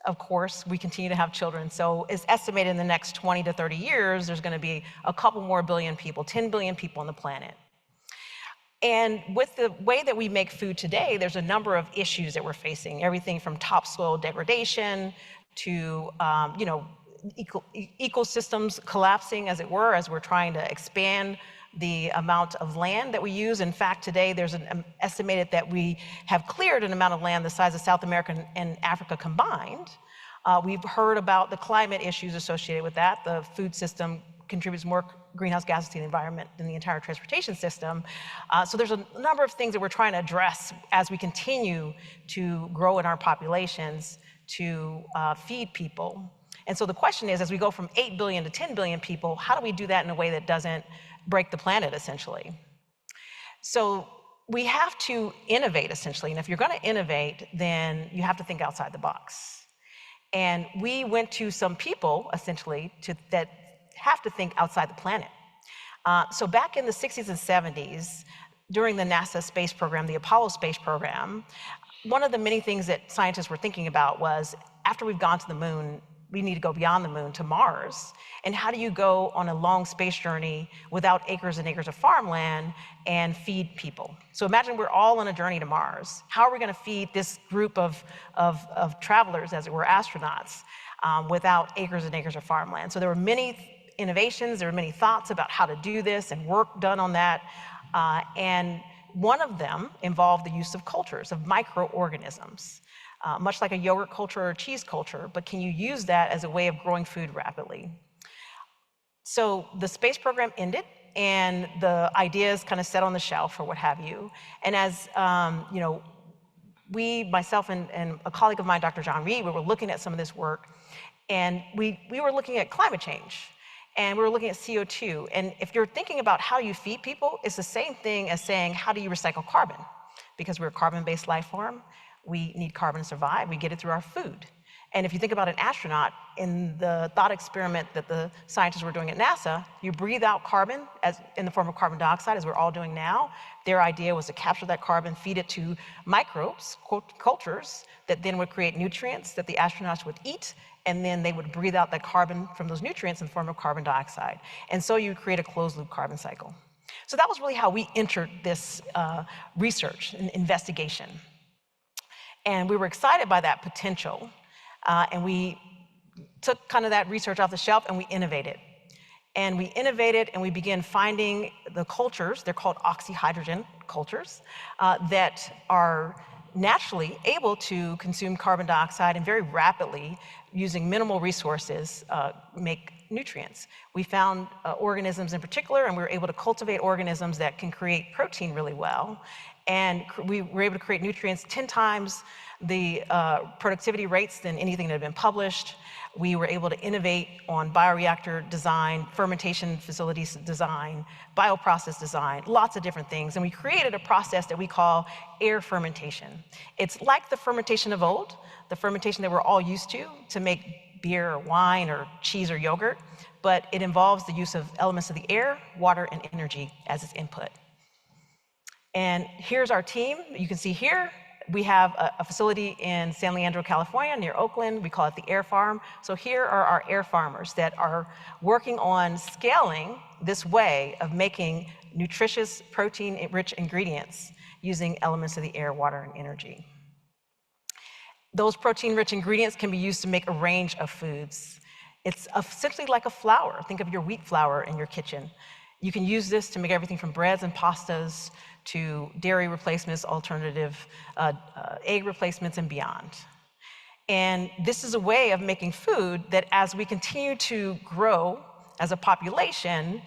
Of course, we continue to have children. So it's estimated in the next 20 to 30 years, there's gonna be a couple more billion people, 10 billion people on the planet. And with the way that we make food today, there's a number of issues that we're facing, everything from topsoil degradation to ecosystems collapsing, as it were, as we're trying to expand the amount of land that we use. In fact, today there's an estimated that we have cleared an amount of land the size of South America and Africa combined. We've heard about the climate issues associated with that. The food system contributes more greenhouse gases to the environment than the entire transportation system. So there's a number of things that we're trying to address as we continue to grow in our populations to feed people. And so the question is, as we go from 8 billion to 10 billion people, how do we do that in a way that doesn't break the planet, essentially? So we have to innovate, essentially. And if you're gonna innovate, then you have to think outside the box. And we went to some people, essentially, that have to think outside the planet. So back in the 60s and 70s, during the NASA space program, the Apollo space program, one of the many things that scientists were thinking about was, after we've gone to the moon, we need to go beyond the moon to Mars. And how do you go on a long space journey without acres and acres of farmland and feed people? So imagine we're all on a journey to Mars. How are we gonna feed this group of travelers, as it were, astronauts, without acres and acres of farmland? So there were many innovations, there were many thoughts about how to do this and work done on that. And one of them involved the use of cultures, of microorganisms. Much like a yogurt culture or a cheese culture, but can you use that as a way of growing food rapidly? So the space program ended, and the ideas kind of set on the shelf or what have you. And as myself and a colleague of mine, Dr. John Reed, we were looking at some of this work, and we were looking at climate change, and we were looking at CO2. And if you're thinking about how you feed people, it's the same thing as saying, how do you recycle carbon? Because we're a carbon-based life form. We need carbon to survive. We get it through our food. And if you think about an astronaut, in the thought experiment that the scientists were doing at NASA, you breathe out carbon in the form of carbon dioxide, as we're all doing now. Their idea was to capture that carbon, feed it to microbes, cultures, that then would create nutrients that the astronauts would eat, and then they would breathe out that carbon from those nutrients in the form of carbon dioxide. And so you create a closed loop carbon cycle. So that was really how we entered this research and investigation. And we were excited by that potential, and we took kind of that research off the shelf and we innovated. And we innovated and we began finding the cultures, they're called oxyhydrogen cultures, that are naturally able to consume carbon dioxide and very rapidly, using minimal resources, make nutrients. We found organisms in particular, and we were able to cultivate organisms that can create protein really well. And we were able to create nutrients 10 times the productivity rates than anything that had been published. We were able to innovate on bioreactor design, fermentation facilities design, bioprocess design, lots of different things. And we created a process that we call air fermentation. It's like the fermentation of old, the fermentation that we're all used to make beer or wine or cheese or yogurt, but it involves the use of elements of the air, water, and energy as its input. And here's our team. You can see here, we have a facility in San Leandro, California, near Oakland. We call it the Air Farm. So here are our air farmers that are working on scaling this way of making nutritious, protein-rich ingredients using elements of the air, water, and energy. Those protein-rich ingredients can be used to make a range of foods. It's essentially like a flour. Think of your wheat flour in your kitchen. You can use this to make everything from breads and pastas to dairy replacements, alternative egg replacements, and beyond. And this is a way of making food that as we continue to grow as a population,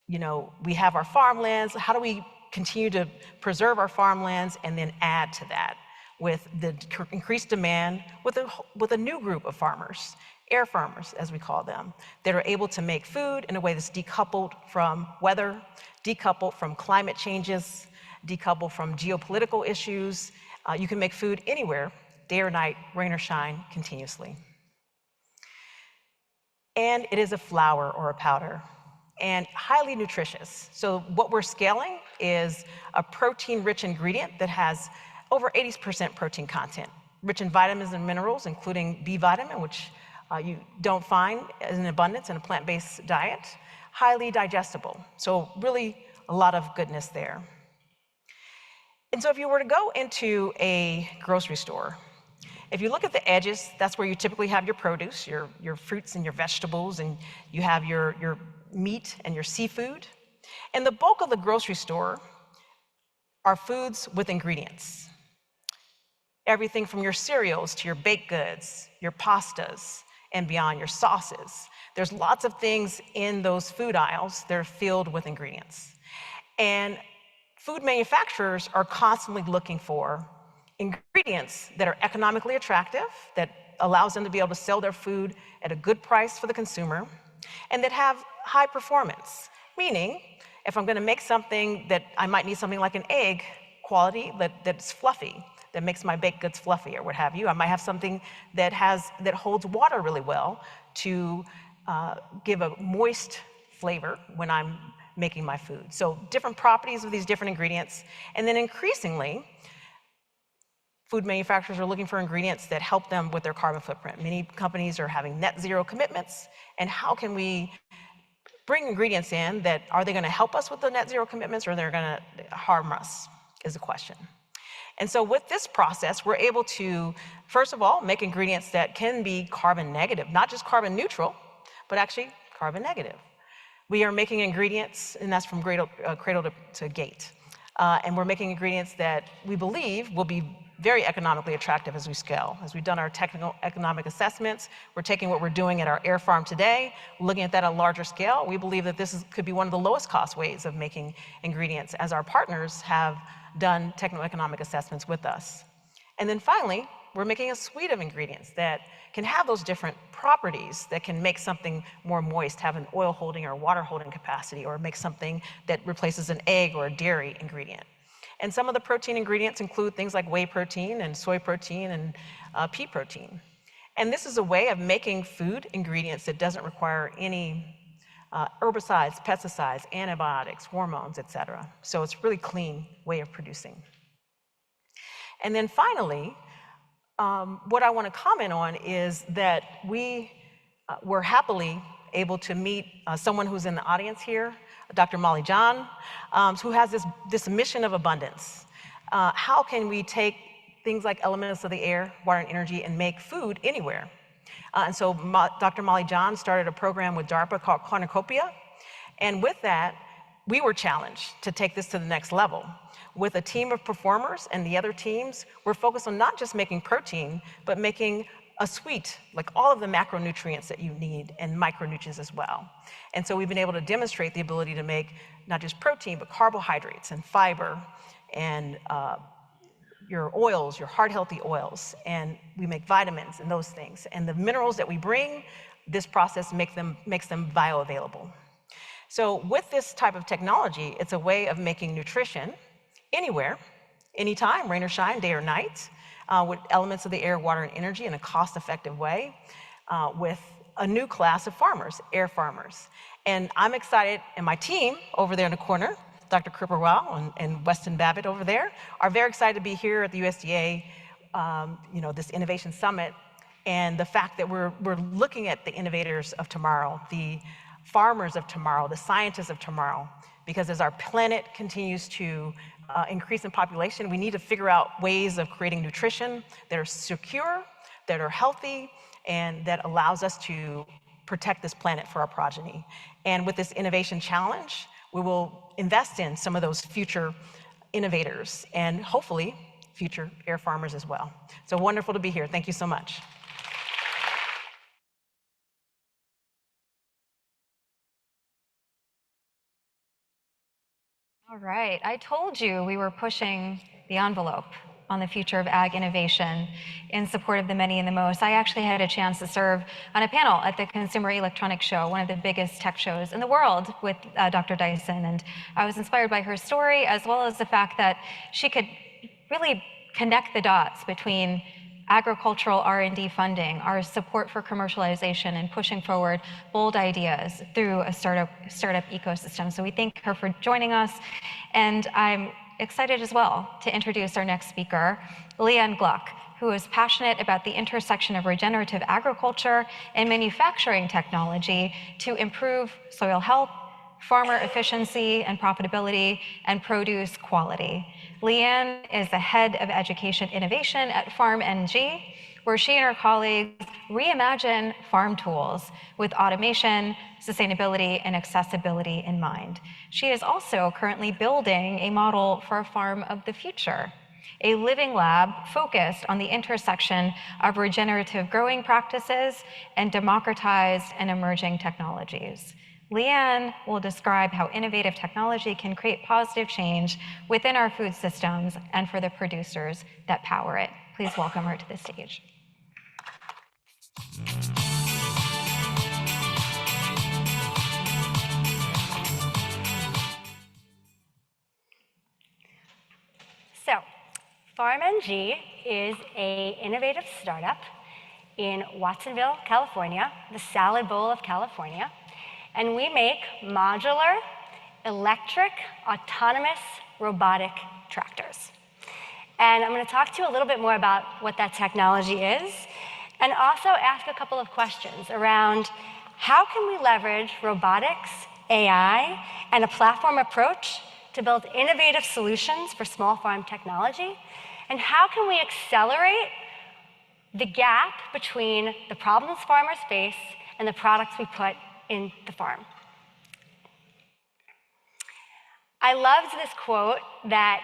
you know, we have our farmlands. How do we continue to preserve our farmlands and then add to that with the increased demand with a new group of farmers, air farmers, as we call them, that are able to make food in a way that's decoupled from weather, decoupled from climate changes, decoupled from geopolitical issues. You can make food anywhere, day or night, rain or shine, continuously. And it is a flour or a powder, and highly nutritious. So what we're scaling is a protein-rich ingredient that has over 80% protein content, rich in vitamins and minerals, including B vitamin, which you don't find in abundance in a plant-based diet, highly digestible. So really a lot of goodness there. And so if you were to go into a grocery store, if you look at the edges, that's where you typically have your produce, your fruits and your vegetables, and you have your meat and your seafood. And the bulk of the grocery store are foods with ingredients. Everything from your cereals to your baked goods, your pastas, and beyond, your sauces. There's lots of things in those food aisles that are filled with ingredients. And food manufacturers are constantly looking for ingredients that are economically attractive, that allows them to be able to sell their food at a good price for the consumer, and that have high performance. Meaning, if I'm gonna make something that I might need something like an egg quality that's fluffy, that makes my baked goods fluffy or what have you. I might have something that holds water really well to give a moist flavor when I'm making my food. So different properties of these different ingredients. And then increasingly, food manufacturers are looking for ingredients that help them with their carbon footprint. Many companies are having net zero commitments, and how can we bring ingredients in that, are they gonna help us with the net zero commitments, or they're gonna harm us, is the question. And so with this process, we're able to, first of all, make ingredients that can be carbon negative, not just carbon neutral, but actually carbon negative. We are making ingredients, and that's from cradle to gate. And we're making ingredients that we believe will be very economically attractive as we scale. As we've done our technical economic assessments, we're taking what we're doing at our air farm today, looking at that at a larger scale. We believe that this could be one of the lowest cost ways of making ingredients, as our partners have done technical economic assessments with us. And then finally, we're making a suite of ingredients that can have those different properties that can make something more moist, have an oil holding or water holding capacity, or make something that replaces an egg or a dairy ingredient. And some of the protein ingredients include things like whey protein and soy protein and pea protein. And this is a way of making food ingredients that doesn't require any herbicides, pesticides, antibiotics, hormones, et cetera. So it's a really clean way of producing. And then finally, what I want to comment on is that we were happily able to meet someone who's in the audience here, Dr. Molly John, who has this mission of abundance. How can we take things like elements of the air, water, and energy and make food anywhere? And so Dr. Molly John started a program with DARPA called Cornucopia. And with that, we were challenged to take this to the next level. With a team of performers and the other teams, we're focused on not just making protein, but making a suite, like all of the macronutrients that you need, and micronutrients as well. And so we've been able to demonstrate the ability to make not just protein, but carbohydrates and fiber and your oils, your heart-healthy oils, and we make vitamins and those things. And the minerals that we bring, this process makes them bioavailable. So with this type of technology, it's a way of making nutrition anywhere, anytime, rain or shine, day or night, with elements of the air, water, and energy in a cost-effective way, with a new class of farmers, air farmers. And I'm excited, and my team over there in the corner, Dr. Kripperwal and Weston Babbitt over there, are very excited to be here at the USDA, this Innovation Summit, and the fact that we're looking at the innovators of tomorrow, the farmers of tomorrow, the scientists of tomorrow, because as our planet continues to increase in population, we need to figure out ways of creating nutrition that are secure, that are healthy, and that allows us to protect this planet for our progeny. And with this innovation challenge, we will invest in some of those future innovators and hopefully future air farmers as well. So wonderful to be here. Thank you so much. All right, I told you we were pushing the envelope on the future of ag innovation in support of the many and the most. I actually had a chance to serve on a panel at the Consumer Electronics Show, one of the biggest tech shows in the world, with Dr. Dyson, and I was inspired by her story, as well as the fact that she could really connect the dots between agricultural R&D funding, our support for commercialization, and pushing forward bold ideas through a startup ecosystem. So we thank her for joining us, and I'm excited as well to introduce our next speaker, Leanne Gluck, who is passionate about the intersection of regenerative agriculture and manufacturing technology to improve soil health, farmer efficiency and profitability, and produce quality. Leanne is the head of education innovation at PharmNG, where she and her colleagues reimagine farm tools with automation, sustainability, and accessibility in mind. She is also currently building a model for a farm of the future, a living lab focused on the intersection of regenerative growing practices and democratized and emerging technologies. Leanne will describe how innovative technology can create positive change within our food systems and for the producers that power it. Please welcome her to the stage. So, PharmNG is an innovative startup in Watsonville, California, the salad bowl of California. And we make modular, electric, autonomous, robotic tractors. And I'm going to talk to you a little bit more about what that technology is, and also ask a couple of questions around how can we leverage robotics, AI, and a platform approach to build innovative solutions for small farm technology, and how can we accelerate the gap between the problems farmers face and the products we put in the farm. I loved this quote that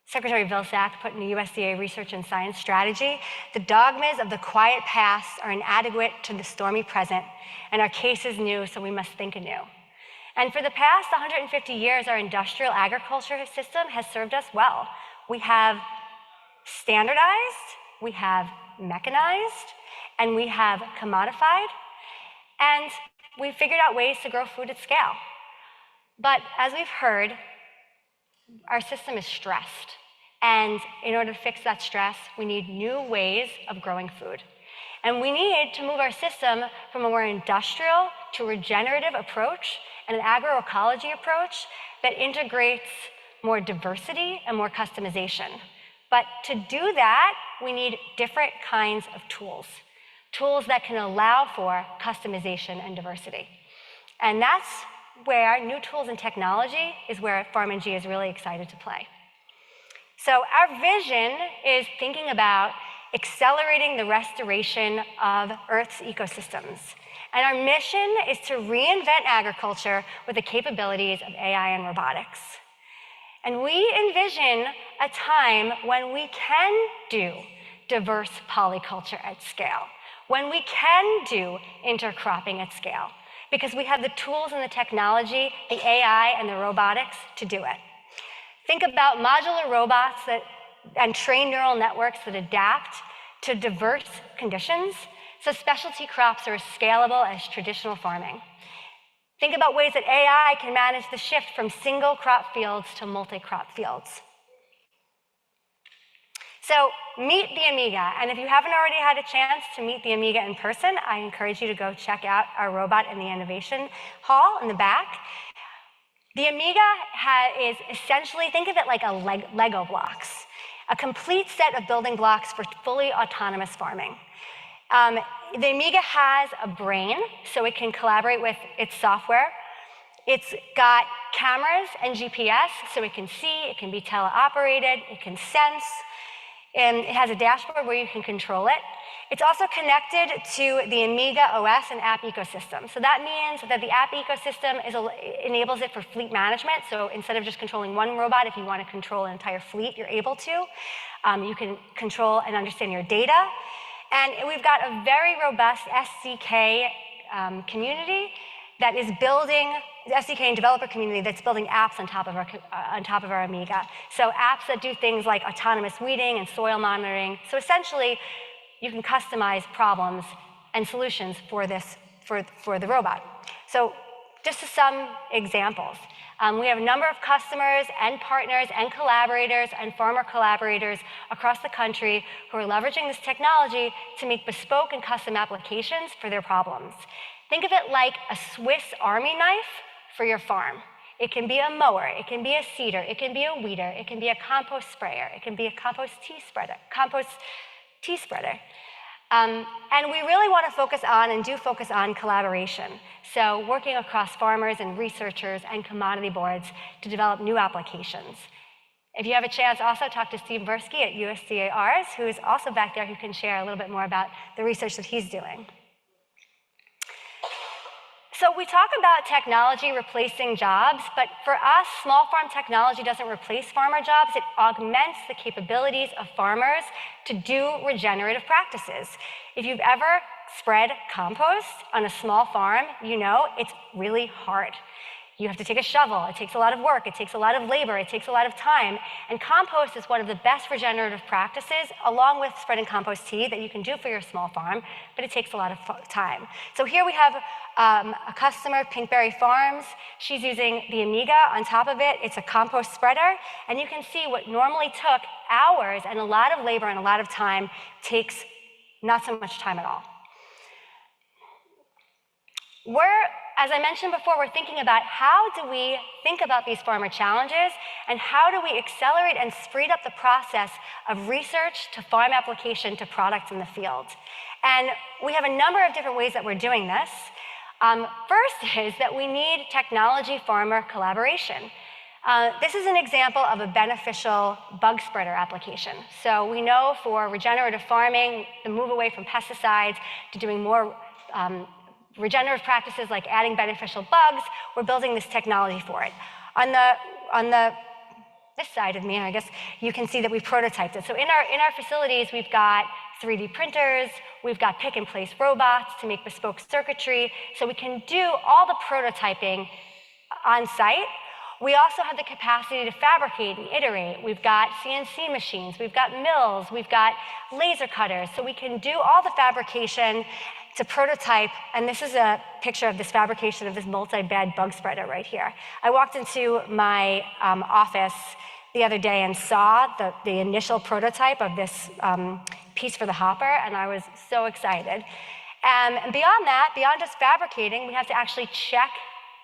Secretary Vilsack put in the USDA Research and Science Strategy. The dogmas of the quiet past are inadequate to the stormy present, and our case is new, so we must think anew. And for the past 150 years, our industrial agriculture system has served us well. We have standardized, we have mechanized, and we have commodified. And we've figured out ways to grow food at scale. But as we've heard, our system is stressed. And in order to fix that stress, we need new ways of growing food. And we need to move our system from a more industrial to regenerative approach and an agroecology approach that integrates more diversity and more customization. But to do that, we need different kinds of tools that can allow for customization and diversity. And that's where new tools and technology is where PharmNG is really excited to play. So our vision is thinking about accelerating the restoration of Earth's ecosystems. And our mission is to reinvent agriculture with the capabilities of AI and robotics. And we envision a time when we can do diverse polyculture at scale, when we can do intercropping at scale, because we have the tools and the technology, the AI and the robotics to do it. Think about modular robots and trained neural networks that adapt to diverse conditions, so specialty crops are as scalable as traditional farming. Think about ways that AI can manage the shift from single crop fields to multi-crop fields. So meet the Amiga, and if you haven't already had a chance to meet the Amiga in person, I encourage you to go check out our robot in the Innovation Hall in the back. The Amiga is essentially, think of it like a Lego blocks, a complete set of building blocks for fully autonomous farming. The Amiga has a brain, so it can collaborate with its software. It's got cameras and GPS, so it can see, it can be teleoperated, it can sense, and it has a dashboard where you can control it. It's also connected to the Amiga OS and app ecosystem. So that means that the app ecosystem enables it for fleet management. So instead of just controlling one robot, if you want to control an entire fleet, you're able to. You can control and understand your data. And we've got a very robust SDK community that is building, the SDK and developer community that's building apps on top of our Amiga. So apps that do things like autonomous weeding and soil monitoring. So essentially, you can customize problems and solutions for the robot. So just some examples. We have a number of customers and partners and collaborators and farmer collaborators across the country who are leveraging this technology to make bespoke and custom applications for their problems. Think of it like a Swiss Army knife for your farm. It can be a mower, it can be a seeder, it can be a weeder, it can be a compost sprayer, it can be a compost tea spreader. And we really want to focus on and do focus on collaboration. So working across farmers and researchers and commodity boards to develop new applications. If you have a chance, also talk to Steve Versky at USDA, who is also back there, who can share a little bit more about the research that he's doing. So we talk about technology replacing jobs, but for us, small farm technology doesn't replace farmer jobs. It augments the capabilities of farmers to do regenerative practices. If you've ever spread compost on a small farm, you know it's really hard. You have to take a shovel. It takes a lot of work. It takes a lot of labor. It takes a lot of time. And compost is one of the best regenerative practices, along with spreading compost tea, that you can do for your small farm, but it takes a lot of time. So here we have a customer, Pinkberry Farms. She's using the Amiga. On top of it, it's a compost spreader. And you can see what normally took hours and a lot of labor and a lot of time takes not so much time at all. As I mentioned before, we're thinking about how do we think about these farmer challenges and how do we accelerate and speed up the process of research to farm application to products in the field. And we have a number of different ways that we're doing this. First is that we need technology-farmer collaboration. This is an example of a beneficial bug spreader application. So we know for regenerative farming, the move away from pesticides to doing more regenerative practices like adding beneficial bugs, we're building this technology for it. On this side of me, I guess you can see that we've prototyped it. So in our facilities, we've got 3D printers, we've got pick-and-place robots to make bespoke circuitry, so we can do all the prototyping on site. We also have the capacity to fabricate and iterate. We've got CNC machines, we've got mills, we've got laser cutters, so we can do all the fabrication to prototype, and this is a picture of this fabrication of this multi-bed bug spreader right here. I walked into my office the other day and saw the initial prototype of this piece for the hopper, and I was so excited. And beyond that, beyond just fabricating, we have to actually check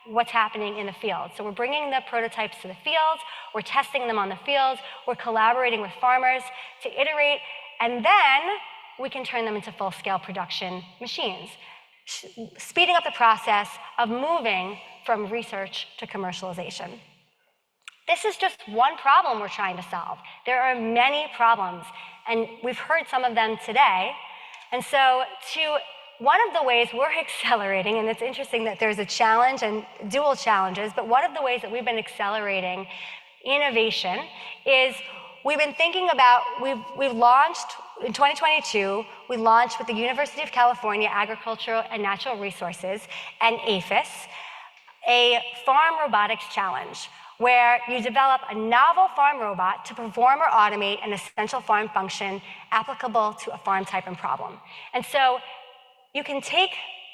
what's happening in the field. So we're bringing the prototypes to the fields, we're testing them on the fields, we're collaborating with farmers to iterate, and then we can turn them into full-scale production machines, speeding up the process of moving from research to commercialization. This is just one problem we're trying to solve. There are many problems, and we've heard some of them today. And so one of the ways we're accelerating, and it's interesting that there's a challenge and dual challenges, but one of the ways that we've been accelerating innovation is we've been thinking about, we've launched, in 2022, we launched with the University of California Agricultural and Natural Resources and APHIS, a farm robotics challenge, where you develop a novel farm robot to perform or automate an essential farm function applicable to a farm type and problem. And so you can take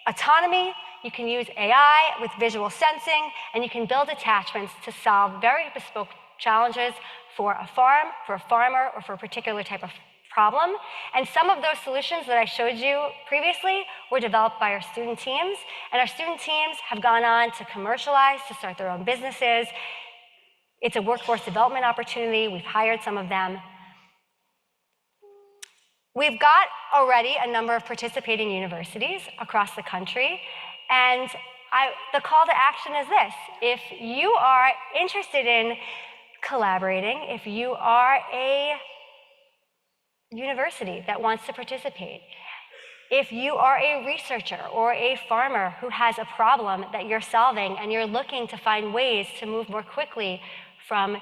autonomy, you can use AI with visual sensing, and you can build attachments to solve very bespoke challenges for a farm, for a farmer, or for a particular type of problem. And some of those solutions that I showed you previously were developed by our student teams, and our student teams have gone on to commercialize, to start their own businesses. It's a workforce development opportunity. We've hired some of them. We've got already a number of participating universities across the country, and the call to action is this. If you are interested in collaborating, if you are a university that wants to participate, if you are a researcher or a farmer who has a problem that you're solving and you're looking to find ways to move more quickly from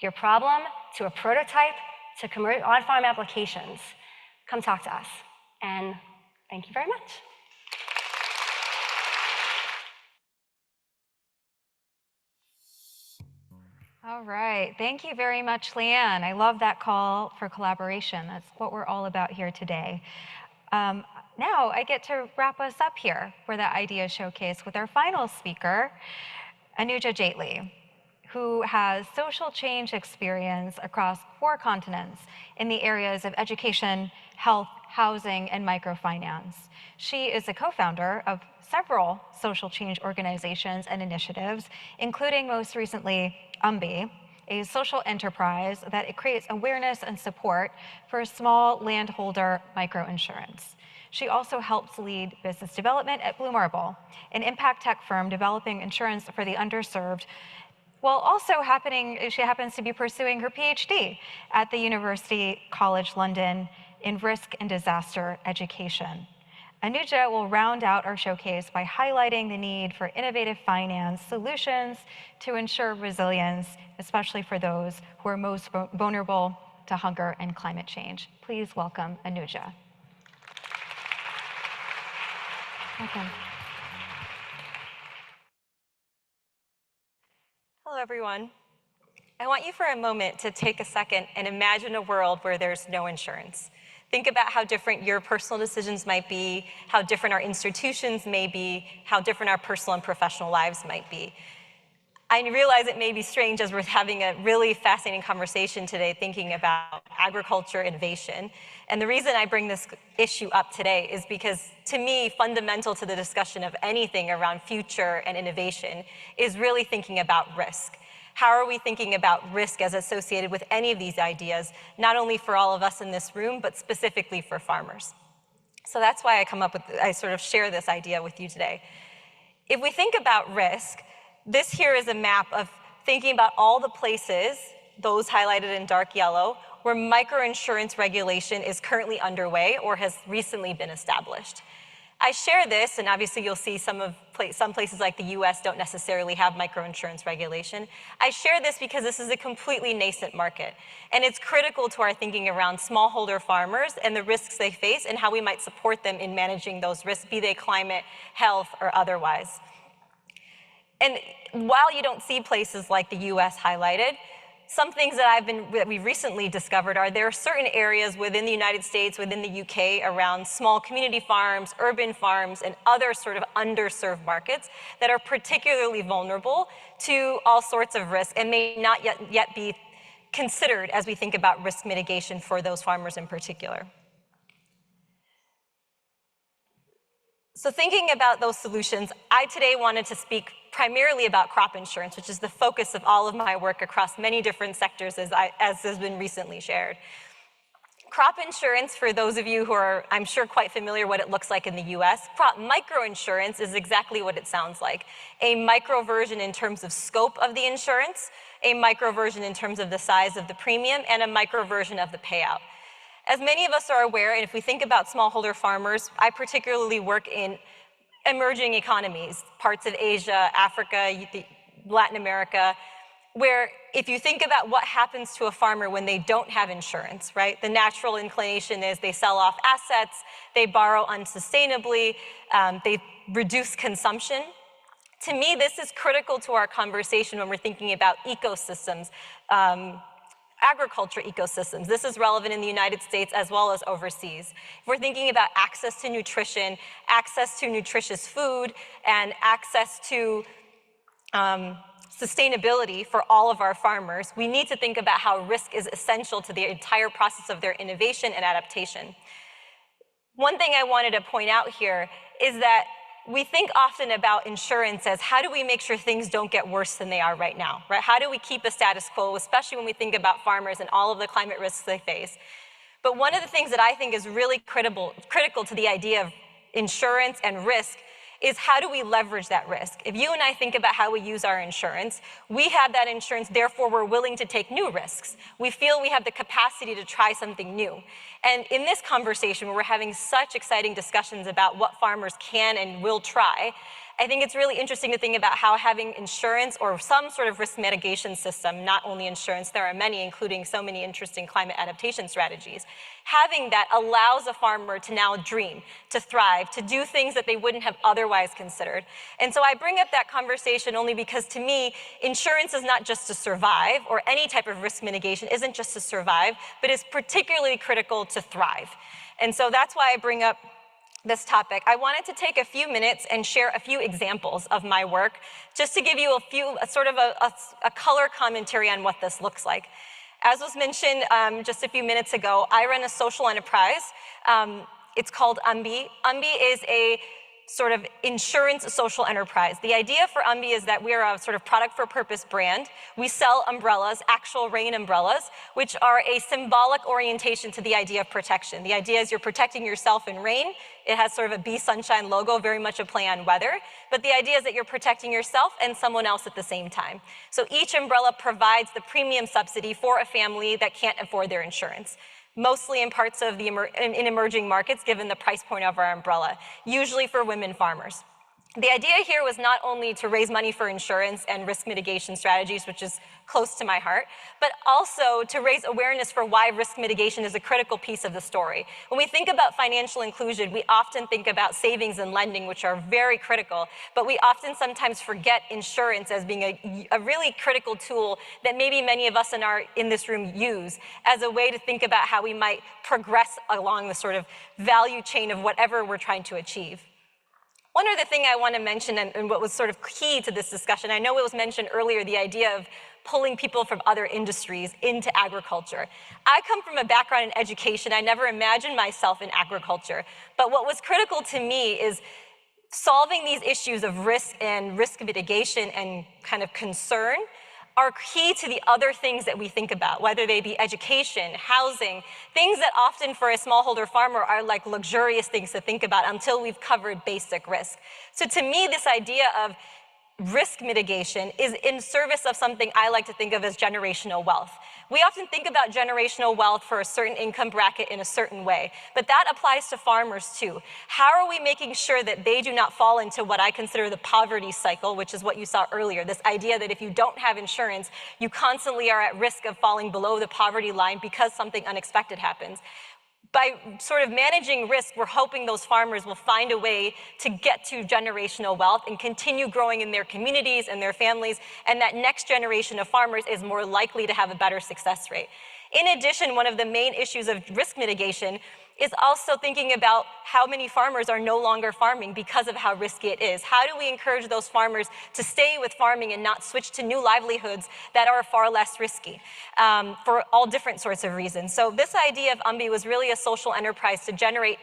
your problem to a prototype to on-farm applications, come talk to us. And thank you very much. All right, thank you very much, Leanne. I love that call for collaboration. That's what we're all about here today. Now I get to wrap us up here for the idea showcase with our final speaker, Anuja Jaitley, who has social change experience across 4 continents in the areas of education, health, housing, and microfinance. She is a co-founder of several social change organizations and initiatives, including most recently UMBI, a social enterprise that creates awareness and support for small landholder microinsurance. She also helps lead business development at Blue Marble, an impact tech firm developing insurance for the underserved, while also she happens to be pursuing her PhD at the University College London in risk and disaster education. Anuja will round out our showcase by highlighting the need for innovative finance solutions to ensure resilience, especially for those who are most vulnerable to hunger and climate change. Please welcome Anuja. Welcome. Hello, everyone. I want you for a moment to take a second and imagine a world where there's no insurance. Think about how different your personal decisions might be, how different our institutions may be, how different our personal and professional lives might be. I realize it may be strange as we're having a really fascinating conversation today thinking about agriculture innovation. And the reason I bring this issue up today is because, to me, fundamental to the discussion of anything around future and innovation is really thinking about risk. How are we thinking about risk as associated with any of these ideas, not only for all of us in this room, but specifically for farmers? So that's why I sort of share this idea with you today. If we think about risk, this here is a map of thinking about all the places, those highlighted in dark yellow, where microinsurance regulation is currently underway or has recently been established. I share this, and obviously you'll see some places like the US don't necessarily have microinsurance regulation. I share this because this is a completely nascent market, and it's critical to our thinking around smallholder farmers and the risks they face and how we might support them in managing those risks, be they climate, health, or otherwise. And while you don't see places like the US highlighted, some things that we've recently discovered are there are certain areas within the United States, within the UK, around small community farms, urban farms, and other sort of underserved markets that are particularly vulnerable to all sorts of risk and may not yet be considered as we think about risk mitigation for those farmers in particular. So thinking about those solutions, I today wanted to speak primarily about crop insurance, which is the focus of all of my work across many different sectors as has been recently shared. Crop insurance, for those of you who are, I'm sure, quite familiar what it looks like in the US, crop microinsurance is exactly what it sounds like. A micro version in terms of scope of the insurance, a micro version in terms of the size of the premium, and a micro version of the payout. As many of us are aware, and if we think about smallholder farmers, I particularly work in emerging economies, parts of Asia, Africa, Latin America, where if you think about what happens to a farmer when they don't have insurance, right? The natural inclination is they sell off assets, they borrow unsustainably, they reduce consumption. To me, this is critical to our conversation when we're thinking about ecosystems, agriculture ecosystems. This is relevant in the United States as well as overseas. If we're thinking about access to nutrition, access to nutritious food, and access to sustainability for all of our farmers, we need to think about how risk is essential to the entire process of their innovation and adaptation. One thing I wanted to point out here is that we think often about insurance as how do we make sure things don't get worse than they are right now, right? How do we keep a status quo, especially when we think about farmers and all of the climate risks they face? But one of the things that I think is really critical to the idea of insurance and risk is how do we leverage that risk? If you and I think about how we use our insurance, we have that insurance, therefore we're willing to take new risks. We feel we have the capacity to try something new. And in this conversation, where we're having such exciting discussions about what farmers can and will try, I think it's really interesting to think about how having insurance or some sort of risk mitigation system, not only insurance, there are many, including so many interesting climate adaptation strategies, having that allows a farmer to now dream, to thrive, to do things that they wouldn't have otherwise considered. And so I bring up that conversation only because to me, insurance is not just to survive, or any type of risk mitigation isn't just to survive, but is particularly critical to thrive. And so that's why I bring up this topic. I wanted to take a few minutes and share a few examples of my work, just to give you a color commentary on what this looks like. As was mentioned just a few minutes ago, I run a social enterprise. It's called UMBI. UMBI is a sort of insurance social enterprise. The idea for UMBI is that we're a sort of product for purpose brand. We sell umbrellas, actual rain umbrellas, which are a symbolic orientation to the idea of protection. The idea is you're protecting yourself in rain. It has sort of a Be Sunshine logo, very much a play on weather. But the idea is that you're protecting yourself and someone else at the same time. So each umbrella provides the premium subsidy for a family that can't afford their insurance, mostly in parts of the in emerging markets, given the price point of our umbrella, usually for women farmers. The idea here was not only to raise money for insurance and risk mitigation strategies, which is close to my heart, but also to raise awareness for why risk mitigation is a critical piece of the story. When we think about financial inclusion, we often think about savings and lending, which are very critical, but we often sometimes forget insurance as being a really critical tool that maybe many of us in this room use as a way to think about how we might progress along the sort of value chain of whatever we're trying to achieve. One other thing I want to mention, and what was sort of key to this discussion, I know it was mentioned earlier, the idea of pulling people from other industries into agriculture. I come from a background in education. I never imagined myself in agriculture. But what was critical to me is solving these issues of risk and risk mitigation and kind of concern are key to the other things that we think about, whether they be education, housing, things that often for a smallholder farmer are like luxurious things to think about until we've covered basic risk. So to me, this idea of risk mitigation is in service of something I like to think of as generational wealth. We often think about generational wealth for a certain income bracket in a certain way, but that applies to farmers too. How are we making sure that they do not fall into what I consider the poverty cycle, which is what you saw earlier, this idea that if you don't have insurance, you constantly are at risk of falling below the poverty line because something unexpected happens. By sort of managing risk, we're hoping those farmers will find a way to get to generational wealth and continue growing in their communities and their families, and that next generation of farmers is more likely to have a better success rate. In addition, one of the main issues of risk mitigation is also thinking about how many farmers are no longer farming because of how risky it is. How do we encourage those farmers to stay with farming and not switch to new livelihoods that are far less risky for all different sorts of reasons? So this idea of UMBI was really a social enterprise to generate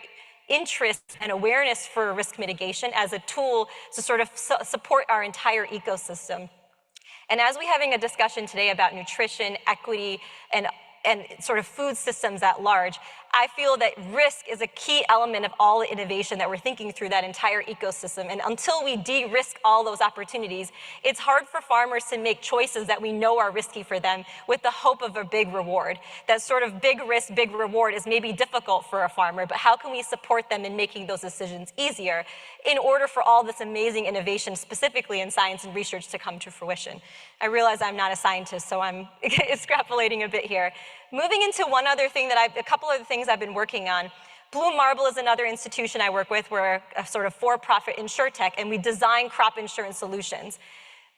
interest and awareness for risk mitigation as a tool to sort of support our entire ecosystem. And as we're having a discussion today about nutrition, equity, and sort of food systems at large, I feel that risk is a key element of all the innovation that we're thinking through that entire ecosystem. And until we de-risk all those opportunities, it's hard for farmers to make choices that we know are risky for them with the hope of a big reward. That sort of big risk, big reward is maybe difficult for a farmer, but how can we support them in making those decisions easier in order for all this amazing innovation, specifically in science and research, to come to fruition? I realize I'm not a scientist, so I'm extrapolating a bit here. Moving into one other thing a couple of things I've been working on. Blue Marble is another institution I work with. We're a sort of for-profit insurtech, and we design crop insurance solutions.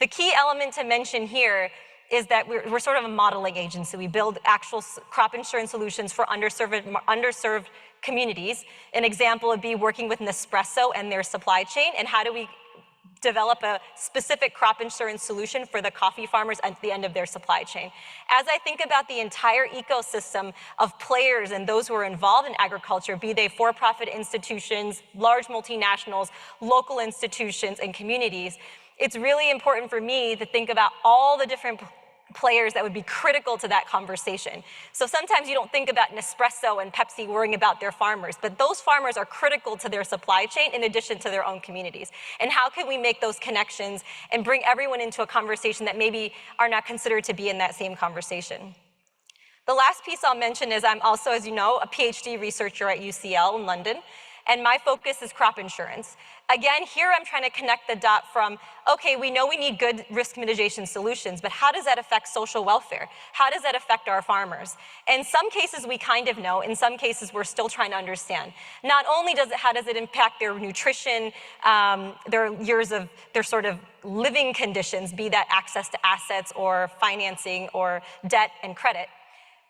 The key element to mention here is that we're sort of a modeling agency. We build actual crop insurance solutions for underserved communities. An example would be working with Nespresso and their supply chain, and how do we develop a specific crop insurance solution for the coffee farmers at the end of their supply chain. As I think about the entire ecosystem of players and those who are involved in agriculture, be they for-profit institutions, large multinationals, local institutions, and communities, it's really important for me to think about all the different players that would be critical to that conversation. So sometimes you don't think about Nespresso and Pepsi worrying about their farmers, but those farmers are critical to their supply chain in addition to their own communities. And how can we make those connections and bring everyone into a conversation that maybe are not considered to be in that same conversation? The last piece I'll mention is I'm also, as you know, a PhD researcher at UCL in London, and my focus is crop insurance. Again, here I'm trying to connect the dot from, okay, we know we need good risk mitigation solutions, but how does that affect social welfare? How does that affect our farmers? In some cases, we kind of know. In some cases, we're still trying to understand. Not only how does it impact their nutrition, their sort of living conditions, be that access to assets or financing or debt and credit,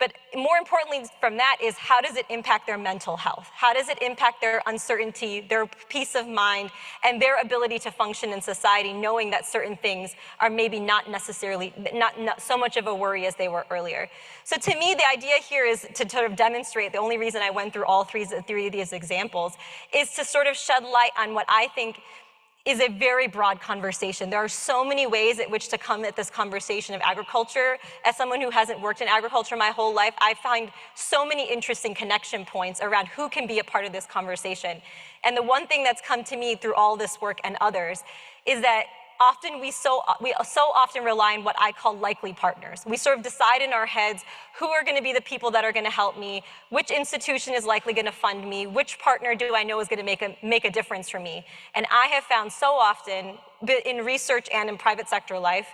but more importantly from that is how does it impact their mental health? How does it impact their uncertainty, their peace of mind, and their ability to function in society knowing that certain things are maybe not necessarily, not so much of a worry as they were earlier. So to me, the idea here is to sort of demonstrate, the only reason I went through all three of these examples is to sort of shed light on what I think is a very broad conversation. There are so many ways at which to come at this conversation of agriculture. As someone who hasn't worked in agriculture my whole life, I find so many interesting connection points around who can be a part of this conversation. And the one thing that's come to me through all this work and others is that often we so often rely on what I call likely partners. We sort of decide in our heads who are going to be the people that are going to help me, which institution is likely going to fund me, which partner do I know is going to make a difference for me. And I have found so often in research and in private sector life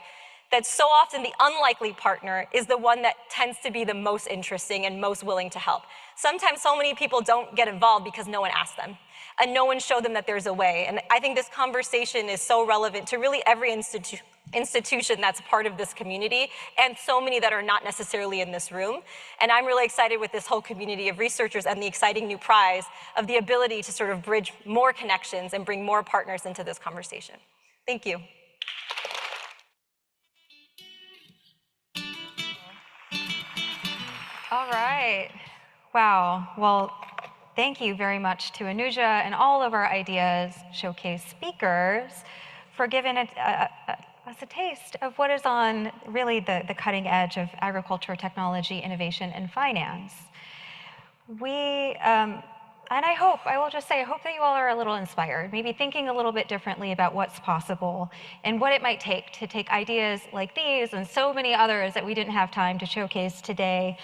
that so often the unlikely partner is the one that tends to be the most interesting and most willing to help. Sometimes so many people don't get involved because no one asked them. And no one showed them that there's a way. And I think this conversation is so relevant to really every institution that's part of this community, and so many that are not necessarily in this room. And I'm really excited with this whole community of researchers and the exciting new prize of the ability to sort of bridge more connections and bring more partners into this conversation. Thank you. All right. Wow. Well, thank you very much to Anuja and all of our Ideas Showcase speakers for giving us a taste of what is on really the cutting edge of agriculture, technology, innovation, and finance. And I hope that you all are a little inspired, maybe thinking a little bit differently about what's possible and what it might take to take ideas like these and so many others that we didn't have time to showcase today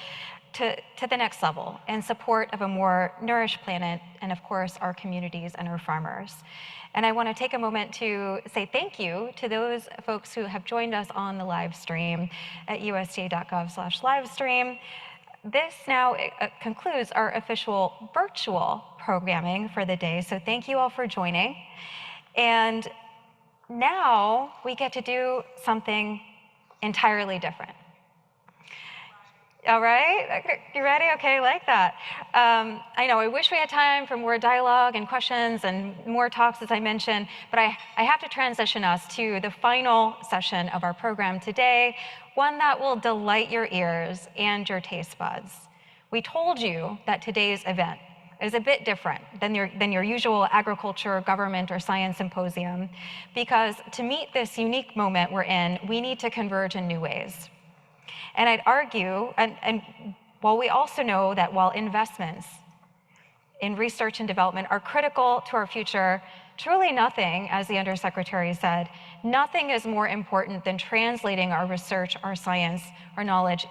to the next level in support of a more nourished planet and, of course, our communities and our farmers. And I want to take a moment to say thank you to those folks who have joined us on the live stream at usda.gov/livestream. This now concludes our official virtual programming for the day. So thank you all for joining. And now we get to do something entirely different. All right, you ready? Okay, I like that. I know, I wish we had time for more dialogue and questions and more talks, as I mentioned, but I have to transition us to the final session of our program today, one that will delight your ears and your taste buds. We told you that today's event is a bit different than your usual agriculture, government, or science symposium, because to meet this unique moment we're in, we need to converge in new ways. And I'd argue, and while we also know that while investments in research and development are critical to our future, truly nothing, as the Undersecretary said, nothing is more important than translating our research, our science, our knowledge